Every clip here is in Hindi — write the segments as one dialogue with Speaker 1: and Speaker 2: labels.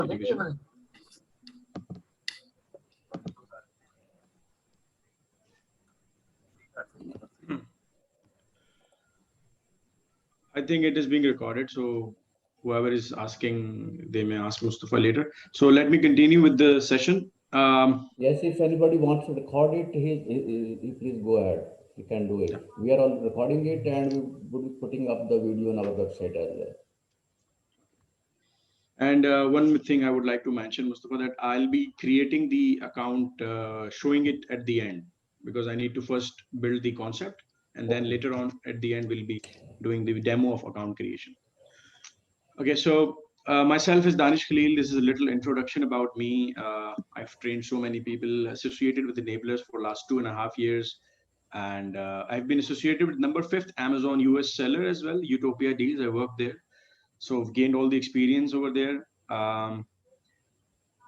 Speaker 1: education. I think it is being recorded, so whoever is asking, they may ask Mustafa later. So let me continue with the session.
Speaker 2: Yes, if anybody wants to record it, he please go ahead. He can do it. We are all recording it, and we will be putting up the video on our website as well.
Speaker 1: And one thing I would like to mention, Mustafa, that I'll be creating the account, showing it at the end, because I need to first build the concept, and then later on at the end we'll be doing the demo of account creation. Okay, so myself is Danish Khalil. This is a little introduction about me. I've trained so many people associated with Enablers for the last 2.5 years. And I've been associated with number 5th Amazon US seller as well, Utopia Deals. I worked there. So I've gained all the experience over there.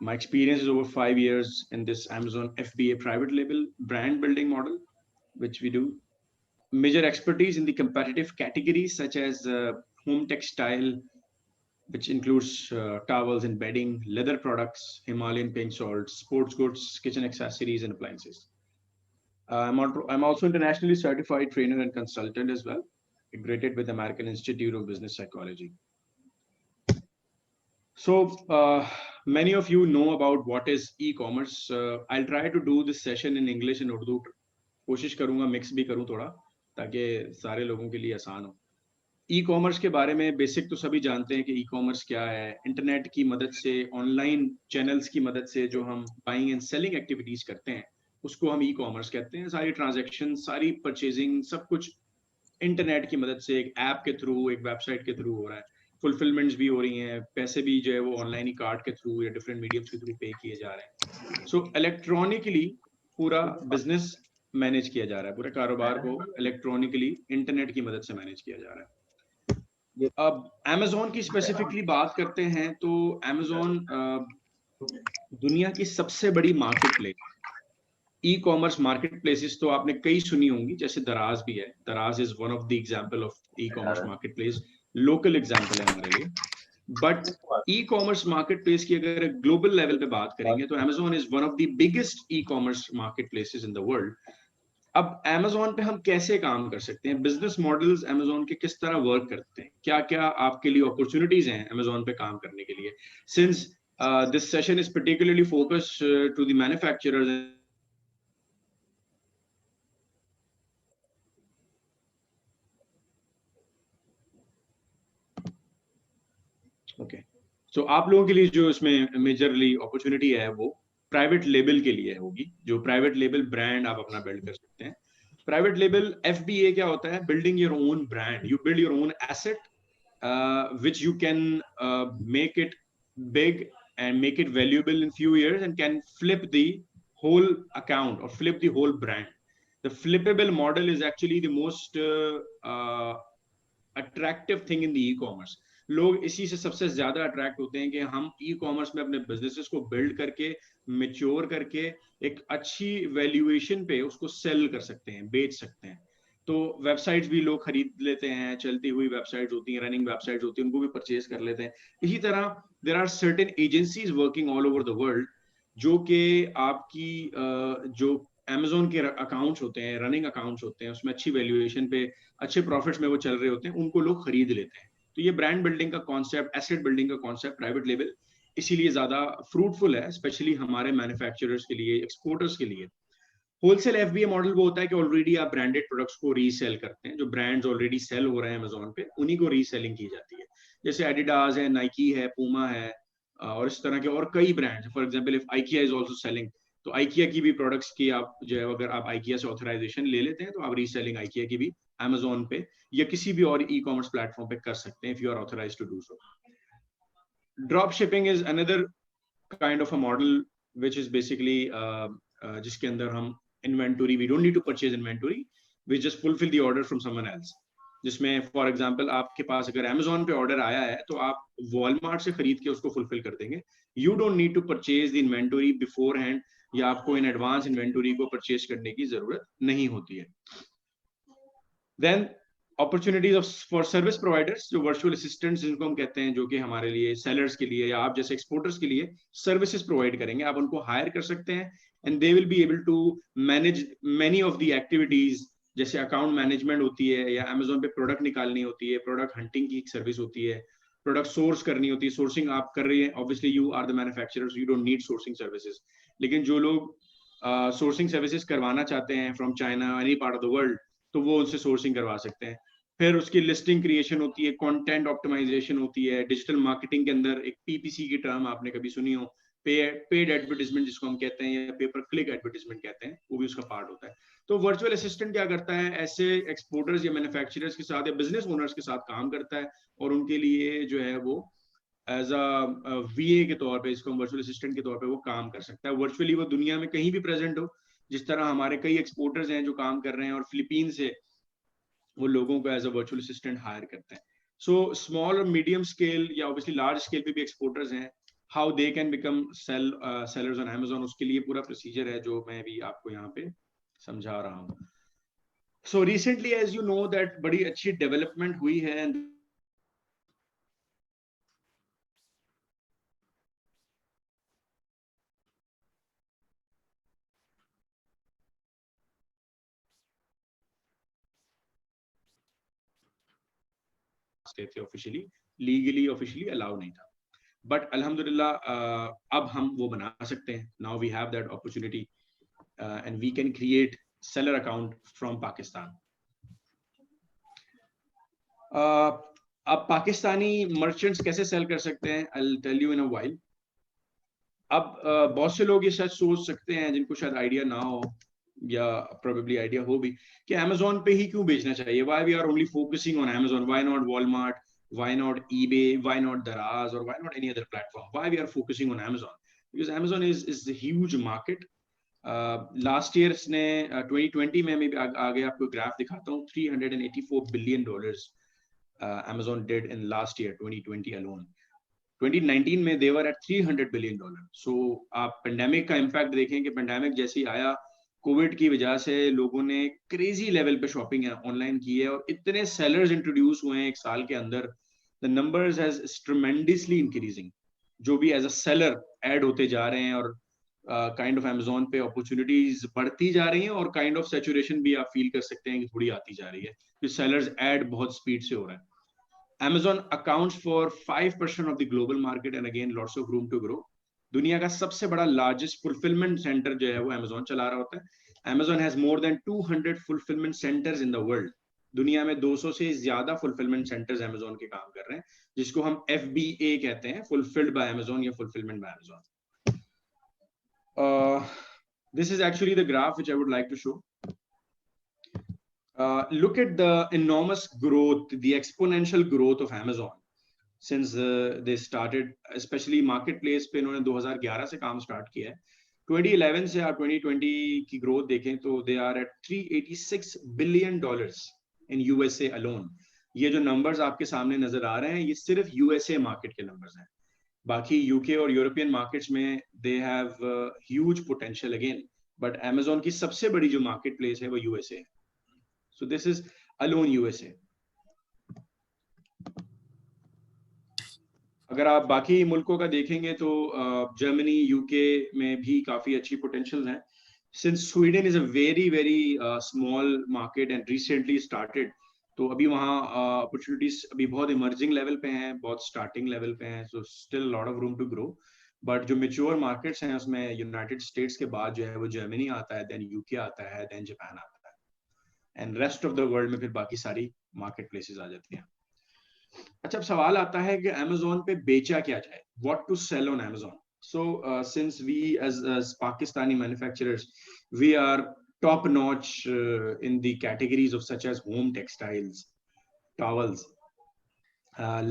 Speaker 1: My experience is over 5 years in this Amazon FBA private label brand building model, which we do. Major expertise in the competitive categories such as home textile, which includes towels and bedding, leather products, Himalayan pink salt, sports goods, kitchen accessories, and appliances. I'm also internationally certified trainer and consultant as well, integrated with American Institute of Business Psychology. So many of you know about what is e-commerce. I'll try to do this session in English and Urdu. कोशिश करूंगा मिक्स भी करूं थोड़ा, ताकि सारे लोगों के लिए आसान हो. ई कॉमर्स के बारे में बेसिक तो सभी जानते हैं कि ई कॉमर्स क्या है. इंटरनेट की मदद से, ऑनलाइन चैनल्स की मदद से जो हम बाइंग एंड सेलिंग एक्टिविटीज करते हैं, उसको हम ई कॉमर्स कहते हैं. सारी ट्रांजैक्शन, सारी परचेजिंग, सब कुछ इंटरनेट की मदद से, एक ऐप के थ्रू, एक वेबसाइट के थ्रू हो रहा है. फुलफिलमेंट्स भी हो रही हैं, पैसे भी जो है वो ऑनलाइन ही कार्ड के थ्रू या डिफरेंट मीडियम्स के थ्रू पे किए जा रहे हैं. सो इलेक्ट्रॉनिकली पूरा बिजनेस मैनेज किया जा रहा है. पूरे कारोबार को इलेक्ट्रॉनिकली इंटरनेट की मदद से मैनेज किया जा रहा है. अब अमेज़न की स्पेसिफिकली बात करते हैं तो अमेज़न दुनिया की सबसे बड़ी market place. E commerce market places तो आपने कई सुनी होंगी, जैसे दराज भी है. दराज is one of the example of e commerce market place. Local example है हमारे लिए. But e commerce market place की अगर ग्लोबल लेवल पे बात करेंगे तो Amazon is one of the biggest e commerce market places in the world. अब अमेज़न पे हम कैसे काम कर सकते हैं, बिजनेस मॉडल्स अमेज़न के किस तरह वर्क करते हैं, क्या क्या आपके लिए अपॉर्चुनिटीज हैं अमेज़न पे काम करने के लिए. Since this session is particularly focused to the manufacturers. Okay, so आप लोगों के लिए जो इसमें मेजरली अपॉर्चुनिटी है वो प्राइवेट लेबल के लिए होगी. जो प्राइवेट लेबल ब्रांड आप अपना बिल्ड कर सकते हैं. प्राइवेट लेबल FBA क्या होता है? Building your own brand. You build your own asset which you can make it big and make it valuable in few years and can flip the whole account or flip the whole brand. The flippable model is actually the most attractive thing in the e-commerce. लोग इसी से सबसे ज्यादा अट्रैक्ट होते हैं कि हम ई कॉमर्स में अपने बिजनेसेस को बिल्ड करके, मेच्योर करके, एक अच्छी वैल्यूएशन पे उसको सेल कर सकते हैं, बेच सकते हैं. तो वेबसाइट्स भी लोग खरीद लेते हैं, चलती हुई वेबसाइट्स होती हैं, रनिंग वेबसाइट्स होती हैं, उनको भी परचेज कर लेते हैं. इसी तरह there are certain agencies working all over the world जो कि आपकी जो Amazon के अकाउंट्स होते हैं, रनिंग अकाउंट्स होते हैं, उसमें अच्छी वैल्यूएशन पे, अच्छे प्रॉफिट्स में वो चल रहे होते हैं, उनको लोग खरीद लेते हैं. तो ये ब्रांड बिल्डिंग का कॉन्सेप्ट, एसेट बिल्डिंग का कॉन्सेप्ट प्राइवेट लेवल इसीलिए ज्यादा फ्रूटफुल है, स्पेशली हमारे मैन्युफैक्चरर्स के लिए, एक्सपोर्टर्स के लिए. होलसेल FBA मॉडल वो होता है कि ऑलरेडी आप ब्रांडेड प्रोडक्ट्स को रीसेल करते हैं. जो ब्रांड्स ऑलरेडी सेल हो रहे हैं Amazon पे, उन्हीं को रीसेलिंग की जाती है. जैसे एडिडास है, नाइकी है, पूमा है, और इस तरह के और कई brands. For example if IKEA is also selling, तो IKEA की भी प्रोडक्ट्स की आप जो है, अगर आप IKEA से ऑथराइजेशन ले लेते हैं तो आप रीसेलिंग IKEA की भी Amazon पे या किसी भी और ई-कॉमर्स प्लेटफॉर्म पे कर सकते हैं, if you are authorized to do so. Drop shipping is another kind of a model which is basically जिसके अंदर हम inventory, we don't need to purchase inventory, we just fulfil the order from someone else. जिसमें फॉर एग्जांपल आपके पास अगर Amazon पे ऑर्डर आया है तो आप वॉलमार्ट से खरीद के उसको फुलफिल कर देंगे. You don't need to purchase the inventory beforehand, या आपको इन एडवांस इन्वेंटरी को परचेज करने की जरूरत नहीं होती है. Then opportunities for service providers, जो वर्चुअल असिस्टेंट्स जिनको हम कहते हैं, जो कि हमारे लिए सेलर्स के लिए या आप जैसे एक्सपोर्टर्स के लिए सर्विसेज प्रोवाइड करेंगे, आप उनको हायर कर सकते हैं and they will be able to manage many of the activities, जैसे अकाउंट मैनेजमेंट होती है या अमेजोन पे प्रोडक्ट निकालनी होती है, प्रोडक्ट हंटिंग की सर्विस होती है, प्रोडक्ट सोर्स करनी होती है, सोर्सिंग आप कर रही है, obviously you are the manufacturers, you don't need sourcing services, लेकिन जो लोग सोर्सिंग सर्विसेज करवाना चाहते हैं from China any part of the world, तो वो उनसे सोर्सिंग करवा सकते हैं। फिर उसकी लिस्टिंग क्रिएशन होती है, कंटेंट ऑप्टिमाइजेशन होती है, डिजिटल मार्केटिंग के अंदर एक पीपीसी की टर्म आपने कभी सुनी हो, पेड एडवर्टाइजमेंट जिसको हम कहते हैं, या पेपर क्लिक एडवर्टाइजमेंट कहते हैं, वो भी उसका पार्ट होता है। तो वर्चुअल असिस्टेंट क्या करता है, ऐसे एक्सपोर्टर्स या मैन्युफैक्चरर्स के साथ या बिजनेस ओनर्स के साथ काम करता है और उनके लिए जो है वो एज अ वीए के तौर पे, इसको हम वर्चुअल असिस्टेंट के तौर पे वो काम कर सकता है वर्चुअली, वो दुनिया में कहीं भी प्रेजेंट हो। जिस तरह हमारे कई एक्सपोर्टर्स हैं जो काम कर रहे हैं और फिलीपीन से वो लोगों को as a virtual assistant hire करते हैं। सो स्मॉल और मीडियम स्केल या ऑब्वियसली लार्ज स्केल पे भी एक्सपोर्टर्स हैं, how they can become sellers on Amazon, उसके लिए पूरा प्रोसीजर है जो मैं भी आपको यहाँ पे समझा रहा हूँ। So recently as you know that बड़ी अच्छी डेवलपमेंट हुई है थे ऑफिशियली, लीगली ऑफिशियली अलाउ नहीं था, बट अल्हम्दुलिल्लाह अब हम वो बना सकते हैं। Now we have that opportunity and we can create seller account from Pakistan. अब पाकिस्तानी मर्चेंट्स कैसे सेल कर सकते हैं, I will tell you in a while. अब बहुत से लोग ये शायद सोच सकते हैं जिनको शायद आइडिया ना हो या प्रोबेबली आइडिया हो भी, कि अमेजोन पे ही क्यों बेचना चाहिए, why we are only focusing on Amazon, why not Walmart, why not eBay, why not Daraz, और why not any other platform, why we are focusing on Amazon, because Amazon is the huge market. Last year ने 2020 में मैं आगे आपको ग्राफ दिखाता हूँ, $384 billion Amazon did in last year 2020 alone. 2019 में they were at $300 billion. So आप पेंडेमिक का इम्पैक्ट देखें कि पेंडेमिक जैसे ही आया, कोविड की वजह से लोगों ने क्रेजी लेवल पे शॉपिंग ऑनलाइन की है और इतने सेलर्स इंट्रोड्यूस हुए हैं एक साल के अंदर, the numbers has tremendously increasing, जो भी एज अ सेलर ऐड होते जा रहे हैं, और काइंड ऑफ अमेजोन पे अपॉर्चुनिटीज बढ़ती जा रही हैं, और काइंड ऑफ सैचुरेशन भी आप फील कर सकते हैं कि थोड़ी आती जा रही है, कि सेलर्स ऐड बहुत स्पीड से हो रहा है। Amazon accounts for 5% of the global market and again lots of room to grow. दुनिया का सबसे बड़ा लार्जेस्ट फुलफिलमेंट सेंटर जो है वो Amazon चला रहा होता है। Amazon has more than 200 fulfillment centers in the world. दुनिया में 200 से ज्यादा फुलफिलमेंट सेंटर्स Amazon के काम कर रहे हैं, जिसको हम FBA कहते हैं, फुलफिल्ड बाय Amazon या fulfilment bye Amazon. This is actually the graph which I would like to show. Look at the enormous growth, the exponential growth of Amazon since they started, especially marketplace पे इन्होंने 2011 से काम स्टार्ट किया है। 2011 से आप 2020 की ग्रोथ देखें तो they are at $386 billion in USA alone. ये जो नंबर्स आपके सामने नजर आ रहे हैं, ये सिर्फ यूएसए मार्केट के नंबर्स हैं। बाकी यूके और यूरोपियन मार्केट्स में they have huge potential again, but Amazon की सबसे बड़ी जो मार्केट प्लेस है वो यूएसए है। So this is alone USA. अगर आप बाकी मुल्कों का देखेंगे तो जर्मनी, यूके में भी काफी अच्छी पोटेंशियल हैं। Since Sweden is a very small market and recently started, तो अभी वहाँ opportunities अभी बहुत emerging level पे हैं, बहुत starting level पे हैं, so still a lot of room to grow. But जो mature markets हैं उसमें यूनाइटेड स्टेट्स के बाद जो है वो जर्मनी आता है, then यूके आता है, then जापान आता है, and rest of the world में फिर बाकी सारी मार्केट प्लेसेस आ जाती हैं। अच्छा, अब सवाल आता है कि अमेजोन पे बेचा क्या जाए, what to sell on Amazon. So since we as Pakistani manufacturers, we are top notch in the categories of such as home textiles, towels,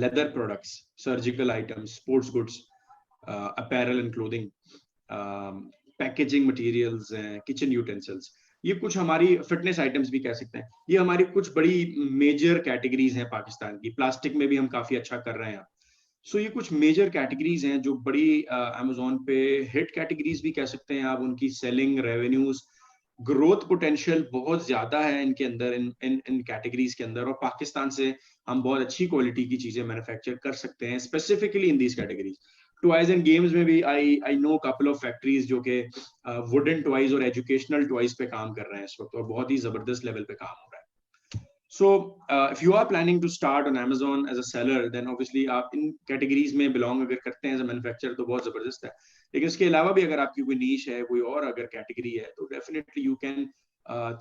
Speaker 1: leather products, surgical items, sports goods, apparel and clothing, packaging materials, kitchen utensils, ये कुछ हमारी फिटनेस आइटम्स भी कह सकते हैं, ये हमारी कुछ बड़ी मेजर कैटेगरीज हैं पाकिस्तान की। प्लास्टिक में भी हम काफी अच्छा कर रहे हैं। सो ये कुछ मेजर कैटेगरीज हैं जो बड़ी अमेजोन पे हिट कैटेगरीज भी कह सकते हैं आप, उनकी सेलिंग रेवेन्यूज ग्रोथ पोटेंशियल बहुत ज्यादा है इनके अंदर, इन इन इन कैटेगरीज के अंदर, और पाकिस्तान से हम बहुत अच्छी क्वालिटी की चीजें मैन्युफैक्चर कर सकते हैं specifically in these categories. Toys and games में भी I know couple of factories जो कि वुडन टॉयज और एजुकेशनल टॉयज पे काम कर रहे हैं इस वक्त, और बहुत ही जबरदस्त लेवल पे काम हो रहा है। So if you are planning to start on Amazon as a seller, then obviously आप इन कैटेगरीज में बिलोंग अगर करते हैं एज अ मैन्युफैक्चरर तो बहुत जबरदस्त है। लेकिन इसके अलावा भी अगर आपकी कोई नीश है, कोई और अगर कैटेगरी है, तो definitely you can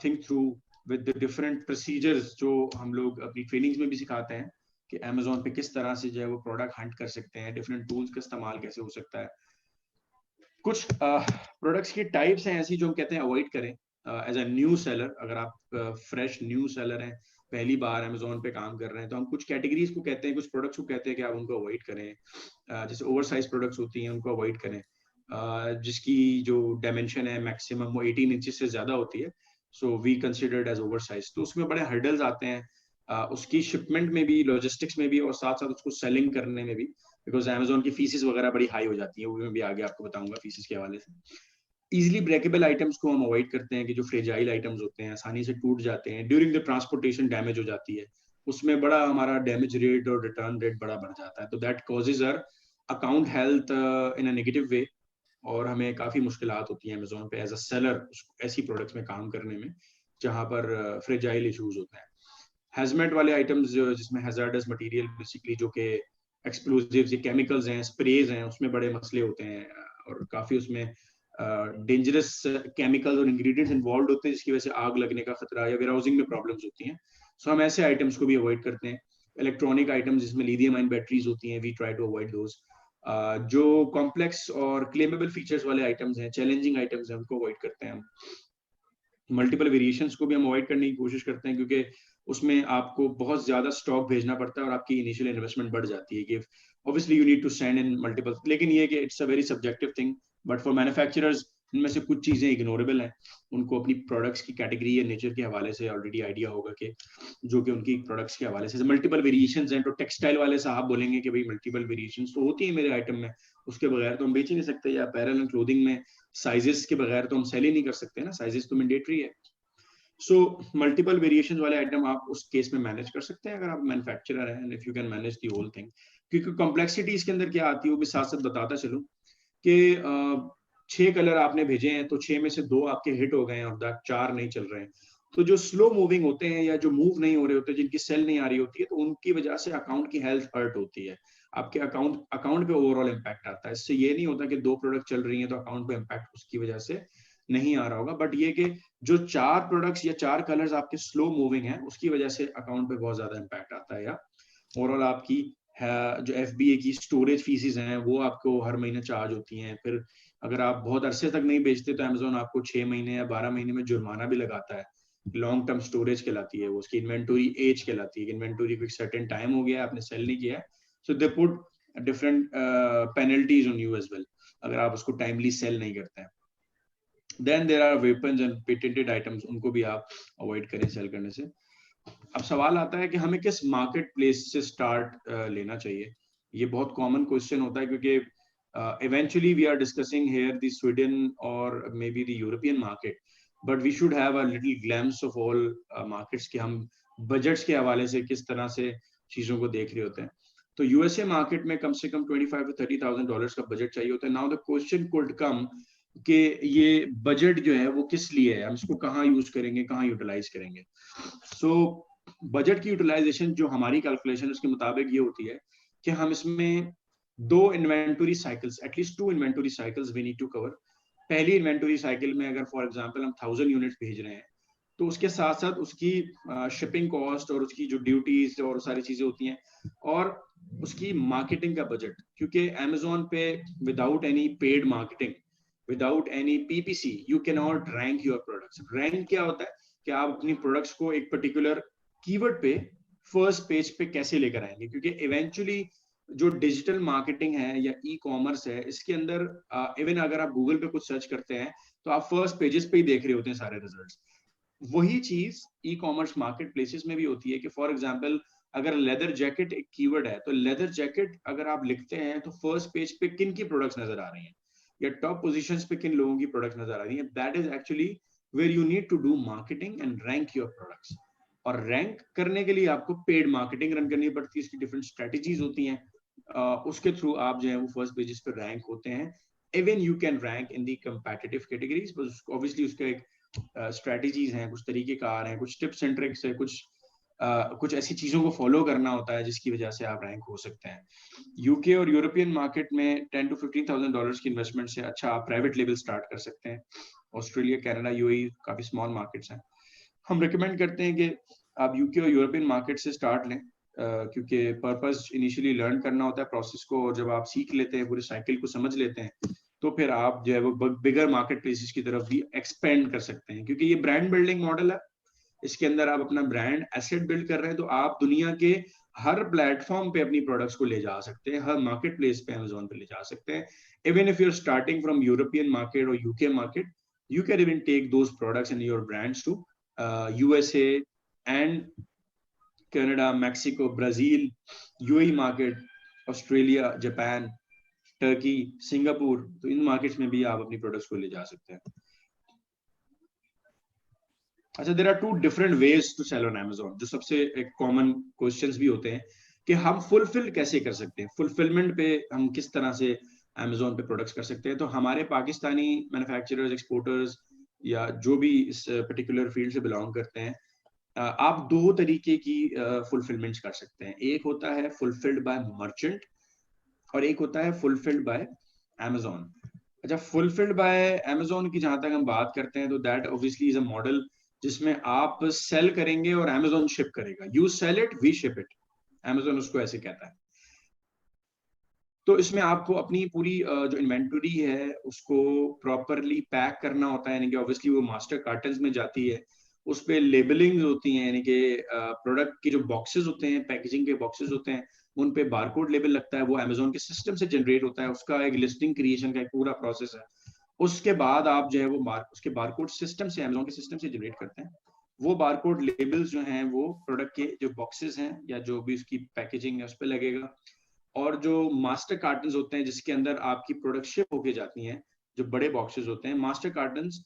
Speaker 1: think through with the different procedures जो हम लोग अपनी ट्रेनिंग्स में भी सिखाते हैं कि Amazon पे किस तरह से जो है वो प्रोडक्ट हंट कर सकते हैं, डिफरेंट टूल्स का इस्तेमाल कैसे हो सकता है। कुछ प्रोडक्ट्स की टाइप्स हैं ऐसी जो हम कहते हैं अवॉइड करें एज अ न्यू सेलर। अगर आप फ्रेश न्यू सेलर हैं, पहली बार अमेजोन पे काम कर रहे हैं, तो हम कुछ कैटेगरीज को कहते हैं, कुछ प्रोडक्ट्स को कहते हैं कि आप उनको अवॉइड करें। जैसे ओवर साइज प्रोडक्ट्स होती हैं उनको अवॉइड करें, जिसकी जो डायमेंशन है मैक्सिमम वो 18 इंचेस से ज्यादा होती है, so we considered as oversize. तो उसमें बड़े हर्डल्स आते हैं उसकी शिपमेंट में भी, लॉजिस्टिक्स में भी, और साथ साथ उसको सेलिंग करने में भी, बिकॉज अमेजोन की फीसिस वगैरह बड़ी हाई हो जाती है, वो मैं भी आगे आपको बताऊंगा फीसिस के हवाले से। इजिली ब्रेकेबल आइटम्स को हम अवॉइड करते हैं कि जो फ्रेजाइल आइटम्स होते हैं, आसानी से टूट जाते हैं, ड्यूरिंग द ट्रांसपोर्टेशन डैमेज हो जाती है, उसमें बड़ा हमारा डैमेज रेट और रिटर्न रेट बड़ा बढ़ जाता है। तो that causes our account health in a negative way, और हमें काफी मुश्किलात होती हैं अमेजोन पे एज अ सेलर ऐसी प्रोडक्ट्स में काम करने में जहां पर फ्रेजाइल इश्यूज होते हैं। हैजमेट वाले आइटम्स जिसमें हैजार्डस मटेरियल बेसिकली जो कि एक्सप्लोजिव्स या केमिकल्स हैं, स्प्रेज हैं, उसमें बड़े मसले होते हैं, और काफी उसमें डेंजरस केमिकल्स और इंग्रेडिएंट्स इन्वॉल्व होते हैं जिसकी वजह से आग लगने का खतरा या वेयरहाउसिंग में प्रॉब्लम्स होती हैं। सो हम ऐसे आइटम्स को भी अवॉइड करते हैं। इलेक्ट्रॉनिक आइटम्स जिसमें लिथियम आयन बैटरीज होती हैं, we try to avoid those. जो कॉम्प्लेक्स और क्लेमेबल फीचर्स वाले आइटम्स हैं, चैलेंजिंग आइटम्स हैं, उनको अवॉइड करते हैं हम। मल्टीपल वेरिएशंस को भी हम अवॉइड करने की कोशिश करते हैं, क्योंकि उसमें आपको बहुत ज्यादा स्टॉक भेजना पड़ता है और आपकी इनिशियल इन्वेस्टमेंट बढ़ जाती है कि obviously you need to send in multiple. लेकिन ये कि it's a very subjective thing, but for manufacturers इनमें से कुछ चीजें इग्नोरेबल हैं। उनको अपनी प्रोडक्ट्स की कैटेगरी या नेचर के हवाले से ऑलरेडी आइडिया होगा कि जो कि उनकी प्रोडक्ट्स के हवाले से मल्टीपल वेरिएशंस हैं। तो टेक्सटाइल वाले साहब बोलेंगे कि भाई मल्टीपल वेरिएशंस तो होती है मेरे आइटम में, उसके बगैर तो हम बेच ही नहीं सकते। या अपैरल एंड क्लोथिंग में साइजेस के बगैर तो हम सेल ही नहीं कर सकते ना, साइजेस तो मैंडेटरी है। सो मल्टीपल वेरिएशन वाले आइटम आप उस केस में मैनेज कर सकते हैं अगर आप मैन्युफैक्चरर हैं, and if you can manage the whole thing. क्योंकि कॉम्प्लेक्सिटी इसके अंदर क्या आती है वो भी साथ साथ बताता चलूं कि 6 कलर आपने भेजे हैं तो 6 में से 2 आपके हिट हो गए हैं और 4 नहीं चल रहे हैं। तो जो स्लो मूविंग होते हैं या जो मूव नहीं हो रहे होते, जिनकी सेल नहीं आ रही होती है, तो उनकी वजह से अकाउंट की हेल्थ हर्ट होती है, आपके अकाउंट पे ओवरऑल इम्पैक्ट आता है। इससे ये नहीं होता कि 2 प्रोडक्ट चल रही हैं तो अकाउंट पे इम्पैक्ट उसकी वजह से नहीं आ रहा होगा, बट ये कि जो 4 प्रोडक्ट्स या 4 कलर्स आपके स्लो मूविंग हैं उसकी वजह से अकाउंट पे बहुत ज्यादा इम्पैक्ट आता है, या ओवरऑल आपकी जो FBA की स्टोरेज फीसिस हैं वो आपको हर महीने चार्ज होती हैं। फिर अगर आप बहुत अरसे तक नहीं बेचते तो अमेजोन आपको 6 महीने या 12 महीने में जुर्माना भी लगाता है। लॉन्ग टर्म स्टोरेज कहलाती है वो, उसकी इन्वेंटरी एज कहलाती है कि इन्वेंटरी को एक सर्टेन टाइम हो गया आपने सेल नहीं किया है, so they put different penalties on you as well अगर आप उसको टाइमली सेल नहीं करते हैं। Then there are weapons and patented items, उनको भी आप अवॉइड करें सेल करने से। अब सवाल आता है कि हमें किस मार्केट प्लेस से स्टार्ट लेना चाहिए। ये बहुत कॉमन क्वेश्चन होता है क्योंकि eventually we are discussing here the Sweden or maybe the European market, but we should have a little glimpse of all markets कि हम बजट्स के हवाले से किस तरह से चीजों को देख रहे होते हैं। तो यूएसए मार्केट में कम से कम $25,000 to $30,000 का बजट चाहिए होता है। Now the question could come कि ये बजट जो है वो किस लिए है, हम इसको कहाँ यूज करेंगे, कहाँ यूटिलाइज करेंगे। सो बजट की यूटिलाइजेशन जो हमारी कैलकुलेशन उसके मुताबिक ये होती है कि हम इसमें 2 inventory cycles, at least 2 inventory cycles we need to cover. पहली इन्वेंटरी साइकिल में अगर फॉर एग्जांपल हम 1000 यूनिट्स भेज रहे हैं तो उसके साथ साथ उसकी शिपिंग कॉस्ट और उसकी जो ड्यूटीज और सारी चीजें होती हैं, और उसकी मार्केटिंग का बजट, क्योंकि अमेजोन पे without any paid marketing, without any PPC you can not rank your products. Rank क्या होता है कि आप अपनी प्रोडक्ट्स को एक पर्टिकुलर कीवर्ड पे फर्स्ट पेज पे कैसे लेकर आएंगे, क्योंकि इवेंचुअली जो डिजिटल मार्केटिंग है या ई कॉमर्स है इसके अंदर इवन अगर आप गूगल पे कुछ सर्च करते हैं तो आप फर्स्ट पेजेस पे ही देख रहे होते हैं सारे रिजल्ट्स। वही चीज ई कॉमर्स मार्केट प्लेसेस में भी होती है कि फॉर एग्जांपल अगर लेदर जैकेट एक कीवर्ड है तो लेदर जैकेट अगर आप लिखते हैं तो फर्स्ट पेज पे किन की प्रोडक्ट्स नजर आ रही हैं या टॉप पोजीशंस पे किन लोगों की प्रोडक्ट्स नजर आ रही हैं, that is actually where you need to do marketing and rank your products. और रैंक करने के लिए आपको पेड मार्केटिंग रन करनी पड़ती है, इसकी डिफरेंट स्ट्रेटजीज होती हैं, उसके थ्रू आप जो है वो फर्स्ट पेजेस पे रैंक होते हैं. Even you can rank in the competitive categories, but obviously उसका एक स्ट्रेटजीज हैं, कुछ तरीकेकार हैं, कुछ टिप्स एंड ट्रिक्स है, कुछ ऐसी चीजों को फॉलो करना होता है जिसकी वजह से आप रैंक हो सकते हैं. यूके और यूरोपियन मार्केट में $10,000 to $15,000 की इन्वेस्टमेंट से अच्छा आप प्राइवेट लेबल स्टार्ट कर सकते हैं. ऑस्ट्रेलिया, कनाडा, यूएई काफी स्मॉल मार्केट्स हैं. हम रिकमेंड करते हैं कि आप यूके और यूरोपियन मार्केट से स्टार्ट लें, क्योंकि पर्पस इनिशियली लर्न करना होता है प्रोसेस को, और जब आप सीख लेते हैं, पूरे साइकिल को समझ लेते हैं, तो फिर आप जो है वो बिगर मार्केट प्लेसेस की तरफ भी एक्सपेंड कर सकते हैं. क्योंकि ये ब्रांड बिल्डिंग मॉडल है, इसके अंदर आप अपना ब्रांड एसेट बिल्ड कर रहे हैं, तो आप दुनिया के हर प्लेटफॉर्म पे अपनी प्रोडक्ट्स को ले जा सकते हैं, हर मार्केट प्लेस पे अमेज़न पे ले जा सकते हैं. Even if you are starting from European market और UK market, you can even take those products and your brands to USA and Canada, Mexico, Brazil, UAE market, Australia, Japan, Turkey, Singapore. तो इन मार्केट्स में भी आप अपनी प्रोडक्ट्स को ले जा सकते हैं. अच्छा, there are two different ways to sell on Amazon. जो सबसे एक कॉमन क्वेश्चंस भी होते हैं कि हम फुलफिल कैसे कर सकते हैं, फुलफिलमेंट पे हम किस तरह से Amazon पे प्रोडक्ट्स कर सकते हैं. तो हमारे पाकिस्तानी मैन्युफैक्चरर्स, एक्सपोर्टर्स या जो भी इस पर्टिकुलर फील्ड से बिलोंग करते हैं, आप दो तरीके की फुलफिलमेंट्स कर सकते हैं. एक होता है फुलफिल्ड बाय मर्चेंट और एक होता है फुलफिल्ड बाय Amazon. अच्छा, फुलफिल्ड बाय Amazon की जहां तक हम बात करते हैं, तो that obviously is a model जिसमें आप सेल करेंगे और Amazon शिप करेगा. You sell it, we ship it, Amazon उसको ऐसे कहता है. तो इसमें आपको अपनी पूरी जो इन्वेंटरी है उसको प्रॉपरली पैक करना होता है, यानी कि ऑब्वियसली वो मास्टर कार्टन्स में जाती है, उस पे लेबलिंग होती हैं, यानी कि प्रोडक्ट के जो बॉक्सेस होते हैं, पैकेजिंग के बॉक्सेस होते हैं, उन पे बारकोड लेबल लगता है, वो Amazon के सिस्टम से जनरेट होता है, उसका एक लिस्टिंग क्रिएशन का एक पूरा प्रोसेस है. उसके बाद आप जो है वो उसके बारकोड सिस्टम से, Amazon के सिस्टम से जनरेट करते हैं. वो बारकोड लेबल्स जो हैं वो प्रोडक्ट के जो बॉक्सेस हैं या जो भी उसकी पैकेजिंग है उस पर लगेगा. और जो मास्टर कार्टन्स होते हैं जिसके अंदर आपकी प्रोडक्ट शिप होके जाती हैं, जो बड़े बॉक्सेस होते हैं, मास्टर कार्टन्स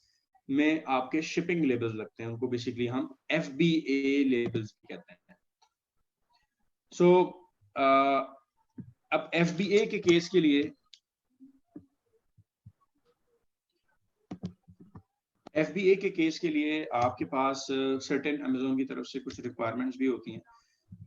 Speaker 1: में आपके शिपिंग लेबल्स लगते हैं, उनको बेसिकली हम FBA लेबल्स कहते हैं. सो अब FBA के केस के लिए आपके पास सर्टेन Amazon की तरफ से कुछ रिक्वायरमेंट्स भी होती हैं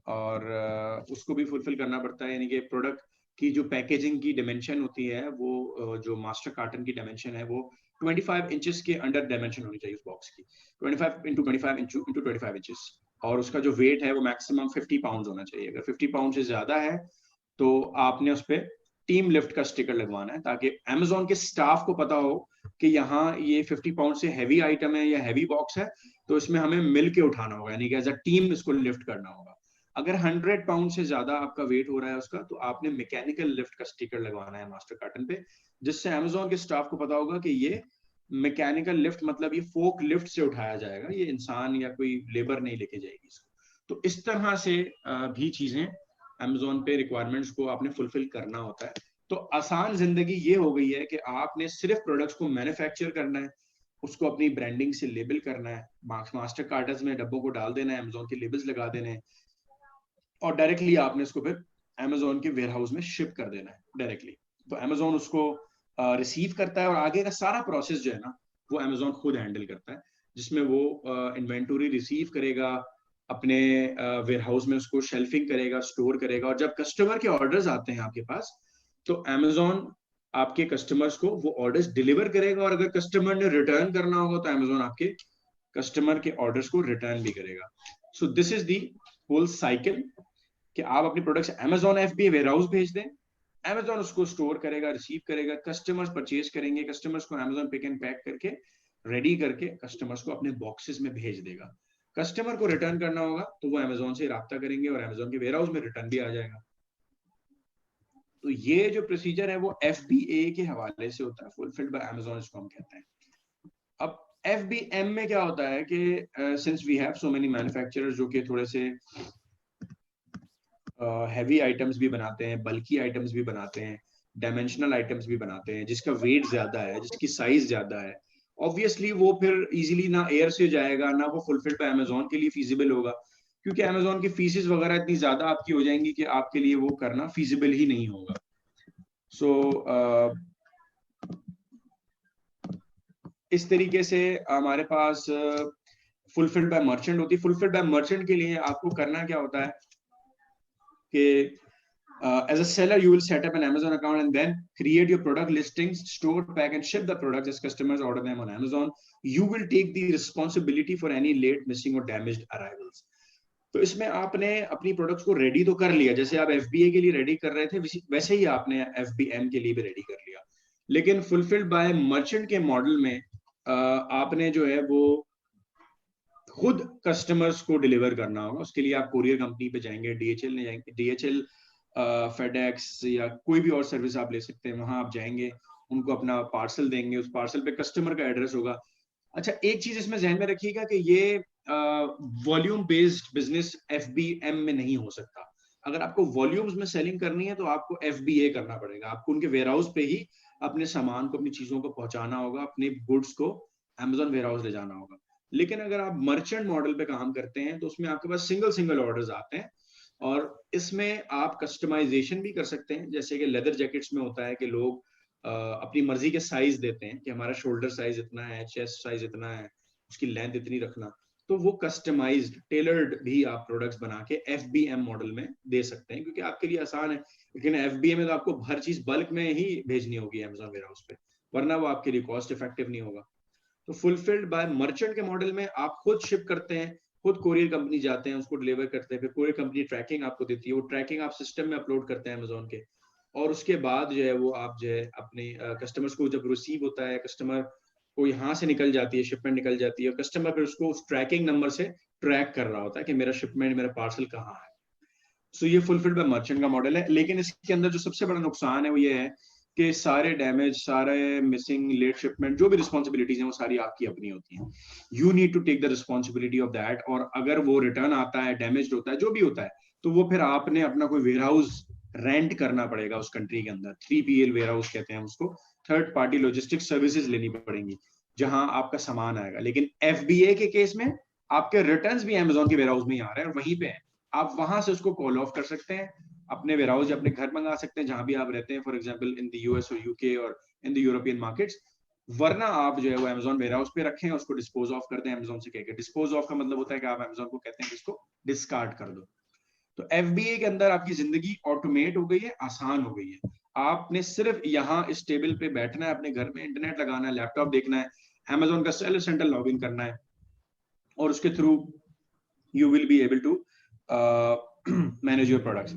Speaker 1: और उसको भी फुलफिल करना पड़ता है. यानी कि प्रोडक्ट की जो पैकेजिंग की डायमेंशन होती है, वो जो मास्टर कार्टन की डायमेंशन है वो 25 इंचेस के अंडर डायमेंशन होनी चाहिए उस बॉक्स की, 25 into 25 into 25 इंचेस. और उसका जो वेट है वो मैक्सिमम 50 पाउंड होना चाहिए. अगर 50 पाउंड से ज्यादा है तो आपने उस पर टीम लिफ्ट का स्टिकर लगवाना है, ताकि Amazon के स्टाफ को पता हो कि यहाँ ये 50 पाउंड से हैवी आइटम है या हैवी बॉक्स है, तो इसमें हमें मिल के उठाना होगा, यानी कि एज अ टीम इसको लिफ्ट करना होगा. अगर 100 पाउंड से ज्यादा आपका वेट हो रहा है उसका, तो आपने मैकेनिकल लिफ्ट का स्टिकर लगवाना है मास्टर कार्टन पे, जिससे Amazon के स्टाफ को पता होगा कि ये मैकेनिकल लिफ्ट, मतलब ये फोक लिफ्ट से उठाया जाएगा, ये इंसान या कोई लेबर नहीं लेके जाएगी इसको. तो इस तरह से भी चीजें Amazon पे रिक्वायरमेंट्स को आपने फुलफिल करना होता है. तो आसान जिंदगी ये हो गई है कि आपने सिर्फ प्रोडक्ट्स को मैन्युफैक्चर करना है, उसको अपनी ब्रांडिंग से लेबल करना है, मास्टर कार्टन्स में डब्बों को डाल देना है, Amazon के लेबल्स लगा देने हैं, और डायरेक्टली आपने इसको फिर Amazon के वेयरहाउस में शिप कर देना है डायरेक्टली. तो Amazon उसको रिसीव करता है और आगे का सारा प्रोसेस जो है ना वो Amazon खुद हैंडल करता है, जिसमें वो इन्वेंटरी रिसीव करेगा, अपने वेयरहाउस में उसको शेल्फिंग करेगा, स्टोर करेगा, और जब कस्टमर के ऑर्डर्स आते हैं आपके पास, तो Amazon आपके कस्टमर्स को वो ऑर्डर्स डिलीवर करेगा, और अगर कस्टमर ने रिटर्न करना होगा तो Amazon आपके कस्टमर के ऑर्डर्स को रिटर्न भी करेगा. So this is the whole cycle कि आप अपनी प्रोडक्ट्स Amazon FBA वेयरहाउस भेज दें, Amazon उसको स्टोर करेगा, रिसीव करेगा, कस्टमर्स परचेज करेंगे, कस्टमर्स को Amazon पिक एंड पैक करके रेडी करके कस्टमर्स को अपने बॉक्सेस में भेज देगा. कस्टमर को रिटर्न करना होगा तो वो Amazon से राब्ता करेंगे और Amazon के वेयरहाउस में रिटर्न भी आ जाएगा. तो ये जो प्रोसीजर है वो FBA के हवाले से होता है, फुलफिल्ड बाय Amazon इसको हम कहते हैं. अब FBM में क्या होता है कि since we have so many manufacturers जो कि थोड़े से हैवी आइटम्स भी बनाते हैं, बल्कि आइटम्स भी बनाते हैं, डायमेंशनल आइटम्स भी बनाते हैं, जिसका वेट ज्यादा है, जिसकी साइज ज्यादा है, ऑब्वियसली वो फिर इजीली ना एयर से जाएगा, ना वो फुलफिल्ड बाय अमेजोन के लिए फीजिबल होगा, क्योंकि अमेजोन की फीसेस वगैरह इतनी ज्यादा आपकी हो जाएंगी कि आपके लिए वो करना फीजिबल ही नहीं होगा। सो इस तरीके से हमारे पास फुलफिल्ड बाय मर्चेंट होती है। फुलफिल्ड बाय मर्चेंट के लिए आपको करना क्या होता है कि as a seller you will set up an Amazon account and then create your product listings, store, pack and ship the products as customers order them on Amazon. You will take the responsibility for any late, missing or damaged arrivals. तो इसमें आपने अपनी प्रोडक्ट्स को रेडी तो कर लिया, जैसे आप FBA के लिए रेडी कर रहे थे वैसे ही आपने FBM के लिए भी रेडी कर लिया, लेकिन फुलफिल्ड बाय मर्चेंट के मॉडल में आपने जो है वो खुद कस्टमर्स को डिलीवर करना होगा। उसके लिए आप कोरियर कंपनी पे जाएंगे, DHL ने जाएंगे, DHL, फेडेक्स या कोई भी और सर्विस आप ले सकते हैं, वहां आप जाएंगे, उनको अपना पार्सल देंगे, उस पार्सल पे कस्टमर का एड्रेस होगा। अच्छा, एक चीज इसमें ध्यान में रखिएगा कि ये वॉल्यूम बेस्ड बिजनेस FBM में नहीं हो सकता। अगर आपको वॉल्यूम्स में सेलिंग करनी है तो आपको FBA करना पड़ेगा, आपको उनके वेयरहाउस पे ही अपने सामान को, अपनी चीजों को पहुंचाना होगा, अपने गुड्स को Amazon वेयरहाउस ले जाना होगा। लेकिन अगर आप मर्चेंट मॉडल पे काम करते हैं तो उसमें आपके पास सिंगल सिंगल ऑर्डर्स आते हैं, और इसमें आप कस्टमाइजेशन भी कर सकते हैं। जैसे कि लेदर जैकेट्स में होता है कि लोग अपनी मर्जी के साइज देते हैं कि हमारा शोल्डर साइज इतना है, चेस्ट साइज इतना है, उसकी लेंथ इतनी रखना, तो वो कस्टमाइज्ड टेलर्ड भी आप प्रोडक्ट्स बना के FBM मॉडल में दे सकते हैं, क्योंकि आपके लिए आसान है। लेकिन FBM में तो आपको हर चीज बल्क में ही भेजनी होगी Amazon वेयरहाउस पे, वरना वो आपके लिए कॉस्ट इफेक्टिव नहीं होगा। तो फुलफिल्ड बाय मर्चेंट के मॉडल में आप खुद शिप करते हैं, खुद कोरियर कंपनी जाते हैं, उसको डिलीवर करते हैं, फिर कोरियर कंपनी ट्रैकिंग आपको देती है, वो ट्रैकिंग आप सिस्टम में अपलोड करते हैं अमेजोन के, और उसके बाद जो है वो आप जो है अपने कस्टमर्स को जब रिसीव होता है, कस्टमर को यहाँ से निकल जाती है, शिपमेंट निकल जाती है, कस्टमर फिर उसको उस ट्रैकिंग नंबर से ट्रैक कर रहा होता है कि मेरा शिपमेंट, मेरा पार्सल कहाँ है। सो ये फुलफिल्ड बाय मर्चेंट का मॉडल है। लेकिन इसके अंदर जो सबसे बड़ा नुकसान है वो ये है कि सारे डैमेज, सारे मिसिंग, लेट शिपमेंट, जो भी रिस्पॉन्सिबिलिटीज हैं वो सारी आपकी अपनी होती हैं। You need to take the responsibility of that. और अगर वो रिटर्न आता है, डैमेज होता है, जो भी होता है, तो वो फिर आपने अपना कोई वेयर हाउस रेंट करना पड़ेगा उस कंट्री के अंदर, 3PL वेयर हाउस कहते हैं उसको, थर्ड पार्टी लॉजिस्टिक सर्विसेज लेनी पड़ेंगी जहां आपका सामान आएगा। लेकिन FBA के केस में आपके रिटर्न्स भी Amazon के वेयर हाउस में ही आ रहे हैं और वहीं पे है, आप वहां से उसको कॉल ऑफ कर सकते हैं, अपने वेयर हाउस या अपने घर मंगा सकते हैं जहां भी आप रहते हैं, for example in the US और UK और इन द यूरोपियन मार्केट्स। वरना आप जो है वो Amazon वेयर हाउस पे रखें, उसको डिस्पोज ऑफ कर दें Amazon से कहकर। डिस्पोज ऑफ का मतलब होता है कि आप Amazon को कहते हैं कि इसको डिस्कार्ड कर दो। तो FBA के अंदर आपकी जिंदगी ऑटोमेट हो गई है, आसान हो गई है। आपने सिर्फ यहाँ इस टेबल पे बैठना है, अपने घर में इंटरनेट लगाना है, लैपटॉप देखना है, Amazon का सेलर सेंटर लॉग इन करना है, और उसके through you will be able to manage your products.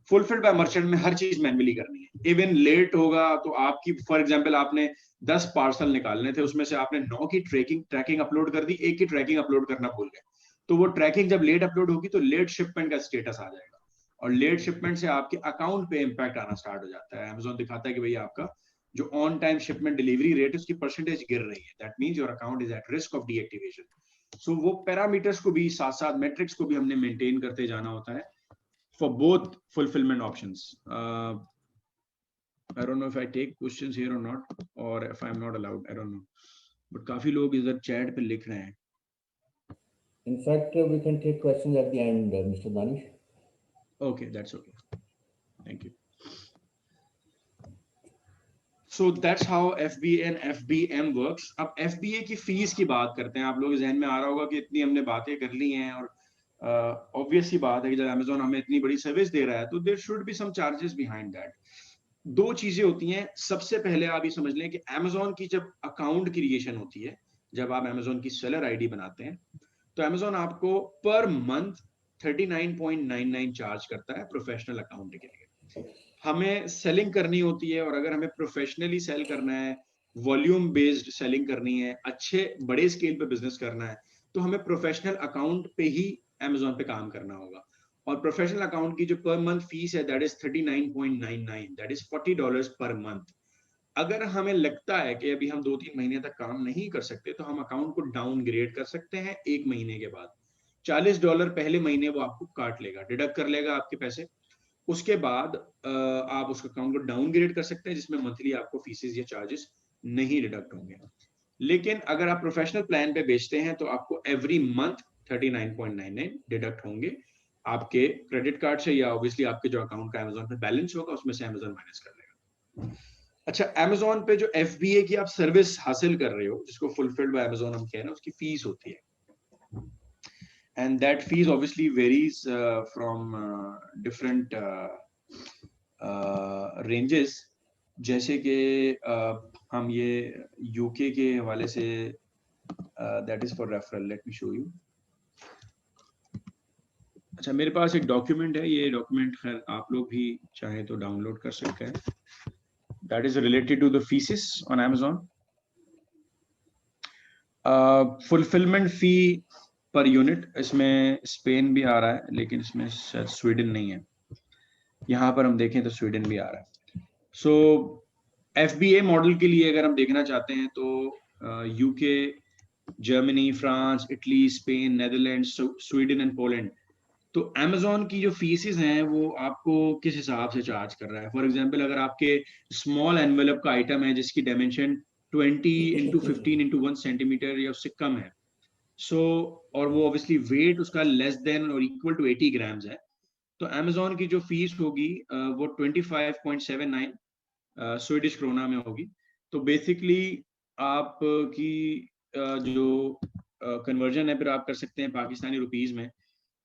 Speaker 1: Fulfilled by merchant में हर चीज मैन्युअली करनी है। इवन लेट होगा तो आपकी, फॉर एग्जांपल आपने 10 पार्सल निकालने थे, उसमें से आपने 9 की ट्रैकिंग अपलोड कर दी, एक की ट्रैकिंग अपलोड करना भूल गए, तो वो ट्रैकिंग जब लेट अपलोड होगी तो लेट शिपमेंट का स्टेटस आ जाएगा, और लेट शिपमेंट से आपके अकाउंट पे इंपैक्ट आना स्टार्ट हो जाता है। Amazon दिखाता है कि भैया आपका जो on time shipment delivery rate है उसकी परसेंटेज गिर रही है, that means your account is at risk of deactivation. So वो पैरामीटर्स को भी साथ साथ मैट्रिक्स को भी हमने मेंटेन करते जाना होता है for both fulfillment options. I don't know if I take questions here or not, or if I'm not allowed. I don't know. But काफी लोग इधर chat पे लिख रहे हैं.
Speaker 2: In fact, we can take questions at the end, Mr. Danish.
Speaker 1: Okay, that's okay. Thank you. So that's how FBA and FBM works. अब FBA की फीस की बात करते हैं। आप लोग जहन में आ रहा होगा कि इतनी हमने बातें कर ली हैं, और ऑब्वियस सी बात है कि जब Amazon हमें इतनी बड़ी सर्विस दे रहा है तो there should be some charges behind that. दो चीजें होती हैं। सबसे पहले आप ये समझ लें कि Amazon की जब अकाउंट क्रिएशन होती है, जब आप Amazon की सेलर आईडी बनाते हैं, तो Amazon आपको पर मंथ 39.99 चार्ज करता है प्रोफेशनल अकाउंट के लिए। हमें सेलिंग करनी होती है, और अगर हमें प्रोफेशनली सेल करना है, वॉल्यूम बेस्ड सेलिंग करनी है, अच्छे बड़े स्केल पे बिजनेस करना है, तो हमें प्रोफेशनल अकाउंट पे ही Amazon पे काम करना होगा। और प्रोफेशनल अकाउंट की जो पर मंथ फीस है that is 39.99, that is $40 per month. अगर हमें लगता है कि अभी हम 2-3 महीने तक काम नहीं कर सकते, तो हम अकाउंट को डाउनग्रेड कर सकते हैं 1 महीने के बाद। $40 पहले महीने वो आपको काट लेगा, डिडक्ट कर लेगा आपके पैसे। उसके बाद आप उस अकाउंट को डाउनग्रेड कर सकते हैं, जिसमें मंथली आपको फीसेस या चार्जेस नहीं डिडक्ट होंगे। लेकिन अगर आप प्रोफेशनल प्लान पे बेचते हैं तो आपको एवरी मंथ 39.99 डिडक्ट होंगे आपके क्रेडिट कार्ड से, या ऑब्वियसली आपके जो अकाउंट का अमेजोन पे बैलेंस होगा उसमें से अमेजोन माइनस कर लेगा। अच्छा, अमेजोन पे जो FBA की आप सर्विस हासिल कर रहे हो, जिसको फुलफिल्ड बाय अमेजोन हम कह रहे हैं, उसकी फीस होती है, and that fees obviously varies from different ranges. जैसे कि हम ये यूके के हवाले से, that is for referral, let me show you. अच्छा, मेरे पास एक डॉक्यूमेंट है, ये डॉक्यूमेंट खैर आप लोग भी चाहें तो डाउनलोड कर सकते हैं, that is related to the fees on Amazon. Fulfilment fee per unit, इसमें स्पेन भी आ रहा है लेकिन इसमें शायद स्वीडन नहीं है, यहाँ पर हम देखें तो स्वीडन भी आ रहा है। सो FBA मॉडल के लिए अगर हम देखना चाहते हैं तो UK, Germany, France, Italy, Spain, Netherlands, Sweden and Poland, तो अमेजोन की जो फीसिस हैं वो आपको किस हिसाब से चार्ज कर रहा है। फॉर एग्जांपल, अगर आपके स्मॉल एनवेलप का आइटम है जिसकी डायमेंशन 20x15x1 सेंटीमीटर या उससे कम है, सो और वो ऑब्वियसली वेट उसका लेस देन और इक्वल टू 80 ग्राम्स है, तो अमेजोन की जो फीस होगी वो 25.79 स्वीडिश क्रोना में होगी। तो बेसिकली आप की जो कन्वर्जन है फिर आप कर सकते हैं पाकिस्तानी रुपीस में,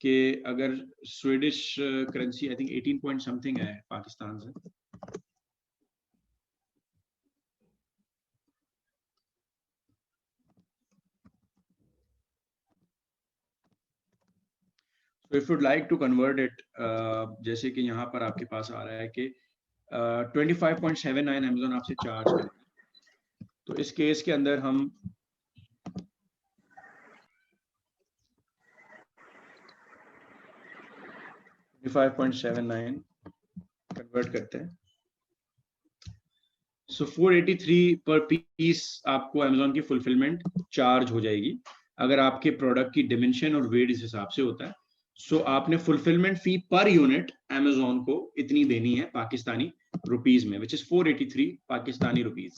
Speaker 1: कि अगर Swedish currency I think 18 point something है पाकिस्तान से, तो if you'd like to convert it, जैसे कि यहाँ पर आपके पास आ रहा है कि 25.79 अमेजोन आपसे चार्ज करेगा, तो इस केस के अंदर हम 25.79 कन्वर्ट करते हैं, सो 483 पर पीस आपको अमेजोन की फुलफिलमेंट चार्ज हो जाएगी। अगर आपके प्रोडक्ट की डिमेंशन और वेट इस हिसाब से होता है, सो आपने fulfilment fee per unit Amazon को इतनी देनी है पाकिस्तानी रुपीस में, which is 483 Pakistani rupees.